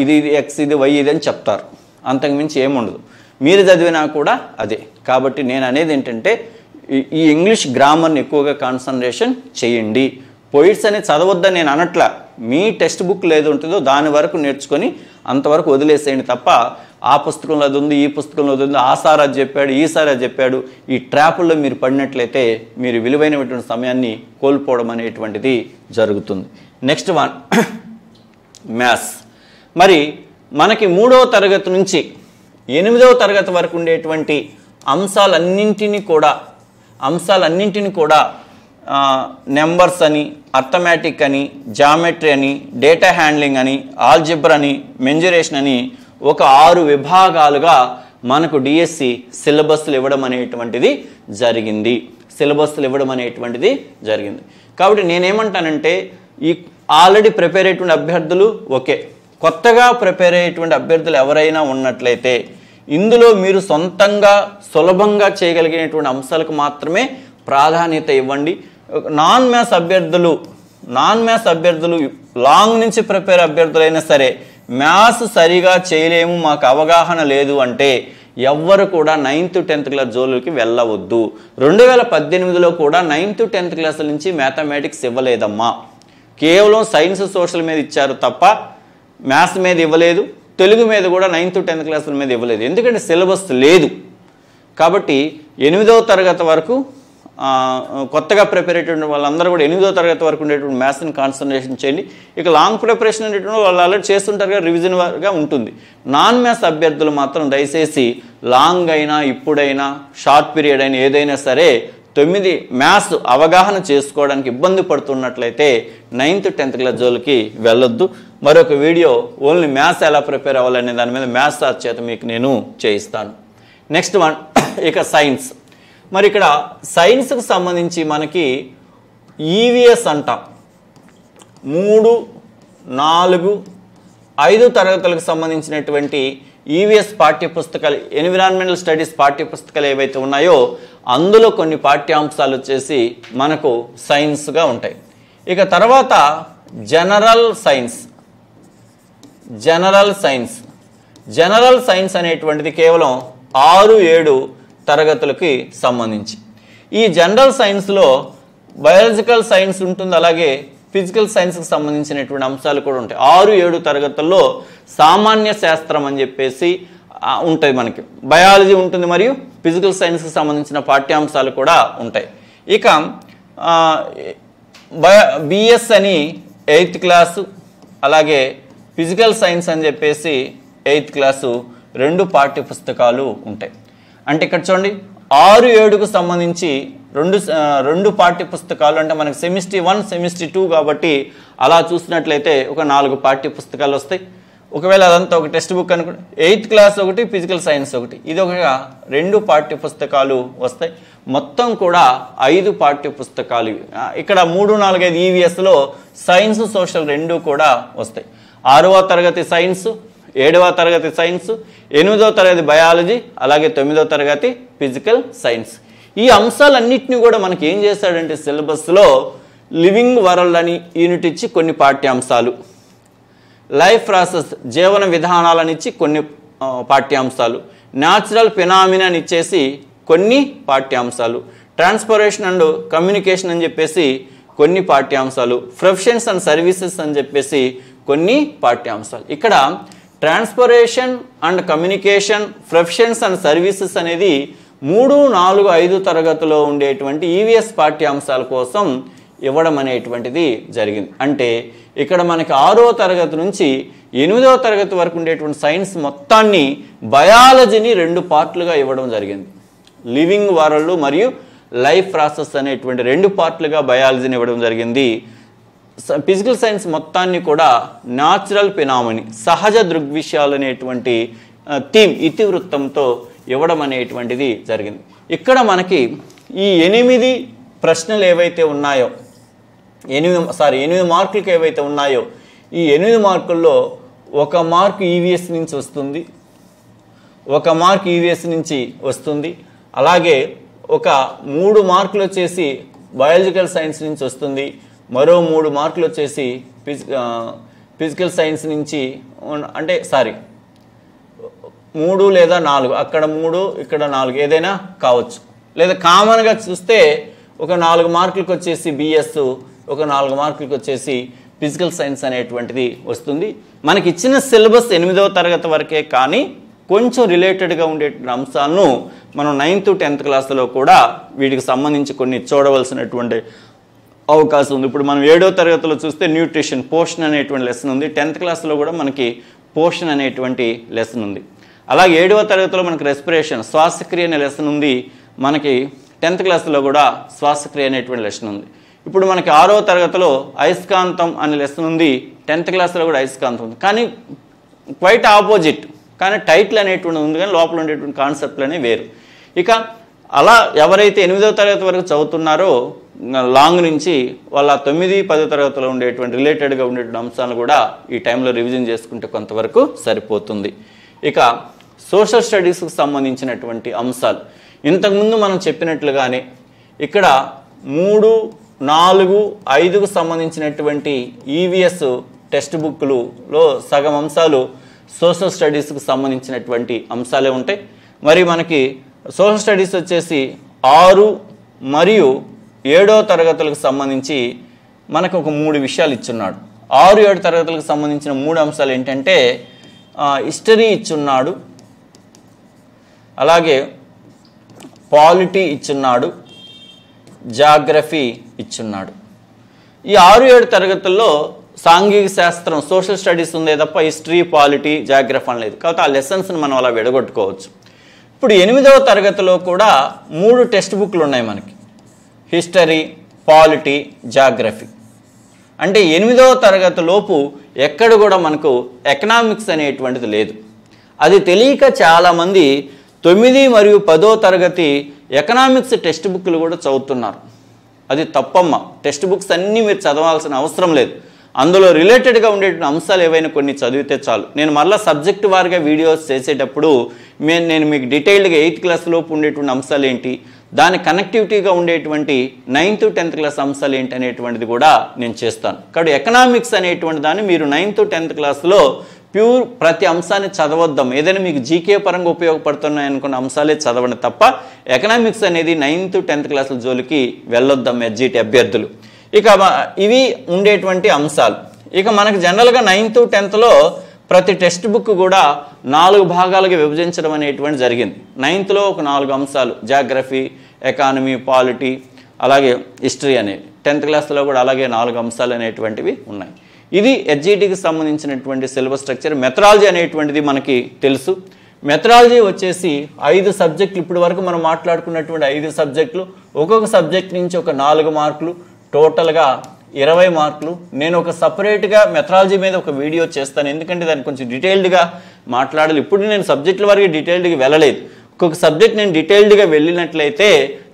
ఇది ఎక్స్, ఇది వై, ఇది అని చెప్తారు. అంతకుమించి ఏముండదు. మీరు చదివినా కూడా అదే. కాబట్టి నేను అనేది ఏంటంటే ఈ ఇంగ్లీష్ గ్రామర్ని ఎక్కువగా కాన్సన్ట్రేషన్ చేయండి. పోయిట్స్ అనేది చదవద్దని నేను అనట్లా. మీ టెక్స్ట్ బుక్ ఏది ఉంటుందో దాని వరకు నేర్చుకొని అంతవరకు వదిలేసేయండి తప్ప ఆ పుస్తకంలో అది ఉంది, ఈ పుస్తకంలో అది ఉంది, ఆ సార్ అది చెప్పాడు, ఈ సార్ అది చెప్పాడు, ఈ ట్రాపుల్లో మీరు పడినట్లయితే మీరు విలువైనటువంటి సమయాన్ని కోల్పోవడం అనేటువంటిది జరుగుతుంది. Next one maths. మరి మనకి 3వ తరగతి నుంచి 8వ తరగతి వరకు ఉండేటువంటి అంశాలన్నింటినీ కూడా నెంబర్స్ అని, అర్థమెటిక్ అని, జామెట్రీ అని, డేటా హ్యాండ్లింగ్ అని, ఆల్జిబ్రా అని, మెన్జురేషన్ అని ఒక 6 విభాగాలుగా మనకు డిఎస్సి సిలబస్లు ఇవ్వడం అనేటువంటిది జరిగింది. కాబట్టి నేనేమంటానంటే ఈ ఆల్రెడీ ప్రిపేర్ అయ్యేటువంటి అభ్యర్థులు ఓకే, కొత్తగా ప్రిపేర్ అయ్యేటువంటి అభ్యర్థులు ఎవరైనా ఉన్నట్లయితే ఇందులో మీరు సొంతంగా సులభంగా చేయగలిగినటువంటి అంశాలకు మాత్రమే ప్రాధాన్యత ఇవ్వండి. నాన్ మ్యాథ్స్ అభ్యర్థులు లాంగ్ నుంచి ప్రిపేర్ అభ్యర్థులైనా సరే మ్యాథ్స్ సరిగా చేయలేము, మాకు అవగాహన లేదు అంటే ఎవ్వరు కూడా 9th 10th క్లాస్ జోలుకి వెళ్ళవద్దు. 2018లో కూడా 9th 10th క్లాసుల నుంచి మ్యాథమెటిక్స్ ఇవ్వలేదమ్మా. కేవలం సైన్స్, సోషల్ మీద ఇచ్చారు తప్ప మ్యాథ్స్ మీద ఇవ్వలేదు. తెలుగు మీద కూడా 9th 10th క్లాసుల మీద ఇవ్వలేదు. ఎందుకంటే సిలబస్ లేదు. కాబట్టి 8వ తరగతి వరకు కొత్తగా ప్రిపేర్ అయ్యేటువంటి వాళ్ళందరూ కూడా 8వ తరగతి వరకు ఉండేటువంటి మ్యాథ్స్ని కాన్సన్ట్రేషన్ చేయండి. ఇక లాంగ్ ప్రిపరేషన్ అనేటువంటి వాళ్ళు ఆల్రెడీ చేస్తుంటారు కదా, రివిజన్గా ఉంటుంది. నాన్ మ్యాథ్స్ అభ్యర్థులు మాత్రం దయచేసి లాంగ్ అయినా ఇప్పుడైనా షార్ట్ పీరియడ్ అయినా ఏదైనా సరే 9 మ్యాథ్స్ అవగాహన చేసుకోవడానికి ఇబ్బంది పడుతున్నట్లయితే 9th 10th క్లాస్ జోలికి వెళ్ళొద్దు. మరొక వీడియో ఓన్లీ మ్యాథ్స్ ఎలా ప్రిపేర్ అవ్వాలనే దాని మీద మ్యాథ్స్ సార్ చేత మీకు నేను చేయిస్తాను. నెక్స్ట్ వన్ ఇక సైన్స్. మరి ఇక్కడ సైన్స్కి సంబంధించి మనకి ఈవీఎస్ అంటాం. 3, 4, 5 తరగతులకు సంబంధించినటువంటి ఈవీఎస్ పాఠ్యపుస్తకాలు, ఎన్విరాన్మెంటల్ స్టడీస్ పాఠ్యపుస్తకాలు ఏవైతే ఉన్నాయో అందులో కొన్ని పాఠ్యాంశాలు వచ్చేసి మనకు సైన్స్గా ఉంటాయి. ఇక తర్వాత జనరల్ సైన్స్ అనేటువంటిది కేవలం 6-7 తరగతులకి సంబంధించి. ఈ జనరల్ సైన్స్లో బయాలజికల్ సైన్స్ ఉంటుంది, అలాగే ఫిజికల్ సైన్స్కి సంబంధించినటువంటి అంశాలు కూడా ఉంటాయి. 6-7 తరగతుల్లో సామాన్య శాస్త్రం అని చెప్పేసి ఉంటుంది, మనకి బయాలజీ ఉంటుంది మరియు ఫిజికల్ సైన్స్కి సంబంధించిన పాఠ్యాంశాలు కూడా ఉంటాయి. ఇక బిఎస్ అని 8th క్లాసు, అలాగే ఫిజికల్ సైన్స్ అని చెప్పేసి 8th క్లాసు 2 పాఠ్య పుస్తకాలు ఉంటాయి. అంటే ఇక్కడ చూడండి 6-7కు సంబంధించి రెండు పాఠ్య పుస్తకాలు, అంటే మనకి సెమిస్టర్ 1 సెమిస్టర్ 2 కాబట్టి అలా చూసినట్లయితే ఒక 4 పాఠ్య పుస్తకాలు వస్తాయి. ఒకవేళ అదంతా ఒక టెక్స్ట్ బుక్ అనుకుంటే 8th క్లాస్ ఒకటి, ఫిజికల్ సైన్స్ ఒకటి, ఇది ఒక 2 పాఠ్య పుస్తకాలు వస్తాయి. మొత్తం కూడా 5 పాఠ్య పుస్తకాలు. ఇక్కడ 3, 4, 5 ఈవీఎస్లో సైన్స్ సోషల్ 2 కూడా వస్తాయి. 6వ తరగతి సైన్స్, 7వ తరగతి సైన్స్, 8వ తరగతి బయాలజీ, అలాగే 9వ తరగతి ఫిజికల్ సైన్స్. ఈ అంశాలన్నింటినీ కూడా మనకి ఏం చేశాడంటే సిలబస్లో లివింగ్ వరల్డ్ అని యూనిట్ ఇచ్చి కొన్ని పాఠ్యాంశాలు, లైఫ్ ప్రాసెస్ జీవన విధానాలను ఇచ్చి కొన్ని పాఠ్యాంశాలు, న్యాచురల్ ఫినామినా అని ఇచ్చేసి కొన్ని పాఠ్యాంశాలు, ట్రాన్స్పోర్టేషన్ అండ్ కమ్యూనికేషన్ అని చెప్పేసి కొన్ని పాఠ్యాంశాలు, ప్రొఫెషన్స్ అండ్ సర్వీసెస్ అని చెప్పేసి కొన్ని పాఠ్యాంశాలు. ఇక్కడ transportation and communication, professions and services అనేది 3, 4, 5 తరగతిలో ఉండేటువంటి ఈవీఎస్ పాఠ్యాంశాల కోసం ఇవ్వడం అనేటువంటిది జరిగింది. అంటే ఇక్కడ మనకి 6వ తరగతి నుంచి 8వ తరగతి వరకు ఉండేటువంటి సైన్స్ మొత్తాన్ని బయాలజీని 2 పార్ట్లుగా ఇవ్వడం జరిగింది. లివింగ్ వరల్డ్ మరియు లైఫ్ ప్రాసెస్ అనేటువంటి 2 పార్ట్లుగా బయాలజీని ఇవ్వడం జరిగింది. ఫిజికల్ సైన్స్ మొత్తాన్ని కూడా న్యాచురల్ ఫినామినా, సహజ దృగ్విషయాలు అనేటువంటి థీమ్, ఇతివృత్తంతో ఇవ్వడం అనేటువంటిది జరిగింది. ఇక్కడ మనకి ఈ 8 ప్రశ్నలు ఏవైతే ఉన్నాయో, 8 మార్కులకి ఏవైతే ఉన్నాయో, ఈ 8 మార్కుల్లో 1 మార్క్ ఈవీఎస్ నుంచి వస్తుంది, 1 మార్క్ ఈవీఎస్ నుంచి వస్తుంది, అలాగే ఒక 3 మార్కులు వచ్చేసి బయాలజికల్ సైన్స్ నుంచి వస్తుంది, మరో 3 మార్కులు వచ్చేసి ఫిజికల్ సైన్స్ నుంచి, అంటే 3 లేదా 4, అక్కడ 3 ఇక్కడ 4 ఏదైనా కావచ్చు. లేదా కామన్గా చూస్తే ఒక 4 మార్కులకు వచ్చేసి బిఎస్, ఒక 4 మార్కులకు వచ్చేసి ఫిజికల్ సైన్స్ అనేటువంటిది వస్తుంది. మనకి ఇచ్చిన సిలబస్ 8వ తరగతి వరకే, కానీ కొంచెం రిలేటెడ్గా ఉండే అంశాలను మనం 9th, 10th క్లాసులో కూడా వీటికి సంబంధించి కొన్ని చూడవలసినటువంటి అవకాశం ఉంది. ఇప్పుడు మనం 7వ తరగతిలో చూస్తే న్యూట్రిషన్, పోషణ అనేటువంటి లెసన్ ఉంది. 10th క్లాస్లో కూడా మనకి పోషణ అనేటువంటి లెసన్ ఉంది. అలాగే 7వ తరగతిలో మనకి రెస్పిరేషన్, శ్వాసక్రియ అనే లెసన్ ఉంది. మనకి 10th క్లాస్లో కూడా శ్వాసక్రియ అనేటువంటి లెసన్ ఉంది. ఇప్పుడు మనకి 6వ తరగతిలో అయస్కాంతం అనే లెసన్ ఉంది. 10th క్లాస్లో కూడా అయస్కాంతం ఉంది, కానీ క్వైట్ ఆపోజిట్, కానీ టైటిల్ అనేటువంటి ఉంది, కానీ లోపల ఉండేటువంటి కాన్సెప్ట్లు అనేవి వేరు. ఇక అలా ఎవరైతే 8వ తరగతి వరకు చదువుతున్నారో లాంగ్ నుంచి, వాళ్ళ 9, 10 తరగతిలో ఉండేటువంటి రిలేటెడ్గా ఉండేటువంటి అంశాలను కూడా ఈ టైంలో రివిజన్ చేసుకుంటే కొంతవరకు సరిపోతుంది. ఇక సోషల్ స్టడీస్కి సంబంధించినటువంటి అంశాలు ఇంతకుముందు మనం చెప్పినట్లుగానే ఇక్కడ 3, 4, 5కు సంబంధించినటువంటి ఈవీఎస్ టెక్స్ట్ బుక్లలో సగం అంశాలు సోషల్ స్టడీస్కి సంబంధించినటువంటి అంశాలే ఉంటాయి. మరి మనకి సోషల్ స్టడీస్ వచ్చేసి 6 మరియు 7వ తరగతులకు సంబంధించి మనకు ఒక 3 విషయాలు ఇచ్చున్నాడు. 6, 7 తరగతులకు సంబంధించిన 3 అంశాలు ఏంటంటే హిస్టరీ ఇచ్చున్నాడు, అలాగే పాలిటీ ఇచ్చున్నాడు, జాగ్రఫీ ఇచ్చున్నాడు. ఈ 6, 7 తరగతుల్లో సాంఘిక శాస్త్రం, సోషల్ స్టడీస్ ఉందే తప్ప హిస్టరీ, పాలిటీ, జాగ్రఫీ అని లేదు. కాబట్టి ఆ లెసన్స్ని మనం అలా విడగొట్టుకోవచ్చు. ఇప్పుడు 8వ తరగతిలో కూడా 3 టెక్స్ట్ బుక్లు ఉన్నాయి మనకి, హిస్టరీ, పాలిటీ, జాగ్రఫీ. అంటే 8వ తరగతి లోపు ఎక్కడ కూడా మనకు ఎకనామిక్స్ అనేటువంటిది లేదు. అది తెలియక చాలామంది 9 మరియు 10వ తరగతి ఎకనామిక్స్ టెక్స్ట్ బుక్లు కూడా చదువుతున్నారు. అది తప్పమ్మ. టెక్స్ట్ బుక్స్ అన్నీ మీరు చదవాల్సిన అవసరం లేదు. అందులో రిలేటెడ్గా ఉండేటువంటి అంశాలు ఏవైనా కొన్ని చదివితే చాలు. నేను మళ్ళీ సబ్జెక్ట్ వారిగా వీడియోస్ చేసేటప్పుడు నేను మీకు డీటెయిల్డ్గా 8th క్లాస్ లోపు ఉండేటువంటి అంశాలు ఏంటి, దాని కనెక్టివిటీగా ఉండేటువంటి 9th 10th క్లాస్ అంశాలు ఏంటి అనేటువంటిది కూడా నేను చేస్తాను. కాబట్టి ఎకనామిక్స్ అనేటువంటి దాన్ని మీరు 9th 10th క్లాస్లో ప్యూర్ ప్రతి అంశాన్ని చదవద్దాం. ఏదైనా మీకు జీకే పరంగా ఉపయోగపడుతున్నాయి అనుకున్న అంశాలే చదవండి తప్ప ఎకనామిక్స్ అనేది 9th 10th క్లాసుల జోలికి వెళ్ళొద్దాం ఎస్జిటి అభ్యర్థులు. ఇక ఇవి ఉండేటువంటి అంశాలు. ఇక మనకు జనరల్గా 9th 10thలో ప్రతి టెక్స్ట్ బుక్ కూడా 4 భాగాలుగా విభజించడం అనేటువంటి జరిగింది. 9thలో ఒక 4 అంశాలు, జాగ్రఫీ, ఎకానమీ, పాలిటీ, అలాగే హిస్టరీ అనేవి. 10th క్లాస్లో కూడా అలాగే 4 అంశాలు అనేటువంటివి ఉన్నాయి. ఇది ఎస్జిటికి సంబంధించినటువంటి సిలబస్ స్ట్రక్చర్. మెథడాలజీ అనేటువంటిది మనకి తెలుసు. మెథడాలజీ వచ్చేసి 5 సబ్జెక్టులు, ఇప్పటి వరకు మనం మాట్లాడుకున్నటువంటి 5 సబ్జెక్టులు, ఒక్కొక్క సబ్జెక్ట్ నుంచి ఒక 4 మార్కులు, టోటల్గా 20 మార్కులు. నేను ఒక సపరేట్గా మెథడాలజీ మీద ఒక వీడియో చేస్తాను, ఎందుకంటే దాన్ని కొంచెం డీటెయిల్డ్గా మాట్లాడాలి. ఇప్పుడు నేను సబ్జెక్టుల వరకు డీటెయిల్డ్గా వెళ్ళలేదు. ఒక్కొక్క సబ్జెక్ట్ నేను డీటెయిల్డ్గా వెళ్ళినట్లయితే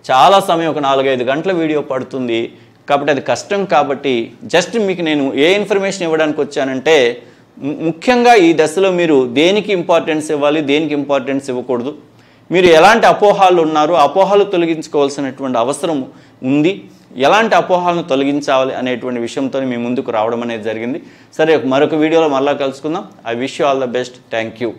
చాలా సమయం, ఒక 4-5 గంటల వీడియో పడుతుంది. కాబట్టి అది కష్టం. కాబట్టి జస్ట్ మీకు నేను ఏ ఇన్ఫర్మేషన్ ఇవ్వడానికి వచ్చానంటే, ముఖ్యంగా ఈ దశలో మీరు దేనికి ఇంపార్టెన్స్ ఇవ్వాలి, దేనికి ఇంపార్టెన్స్ ఇవ్వకూడదు, మీరు ఎలాంటి అపోహాలు ఉన్నారో అపోహాలు తొలగించుకోవాల్సినటువంటి అవసరం ఉంది, ఎలాంటి అపోహాలను తొలగించాలి అనేటువంటి విషయంతో మీ ముందుకు రావడం అనేది జరిగింది. సరే, మరొక వీడియోలో మళ్ళీ కలుసుకుందాం. I wish you all the best. Thank you.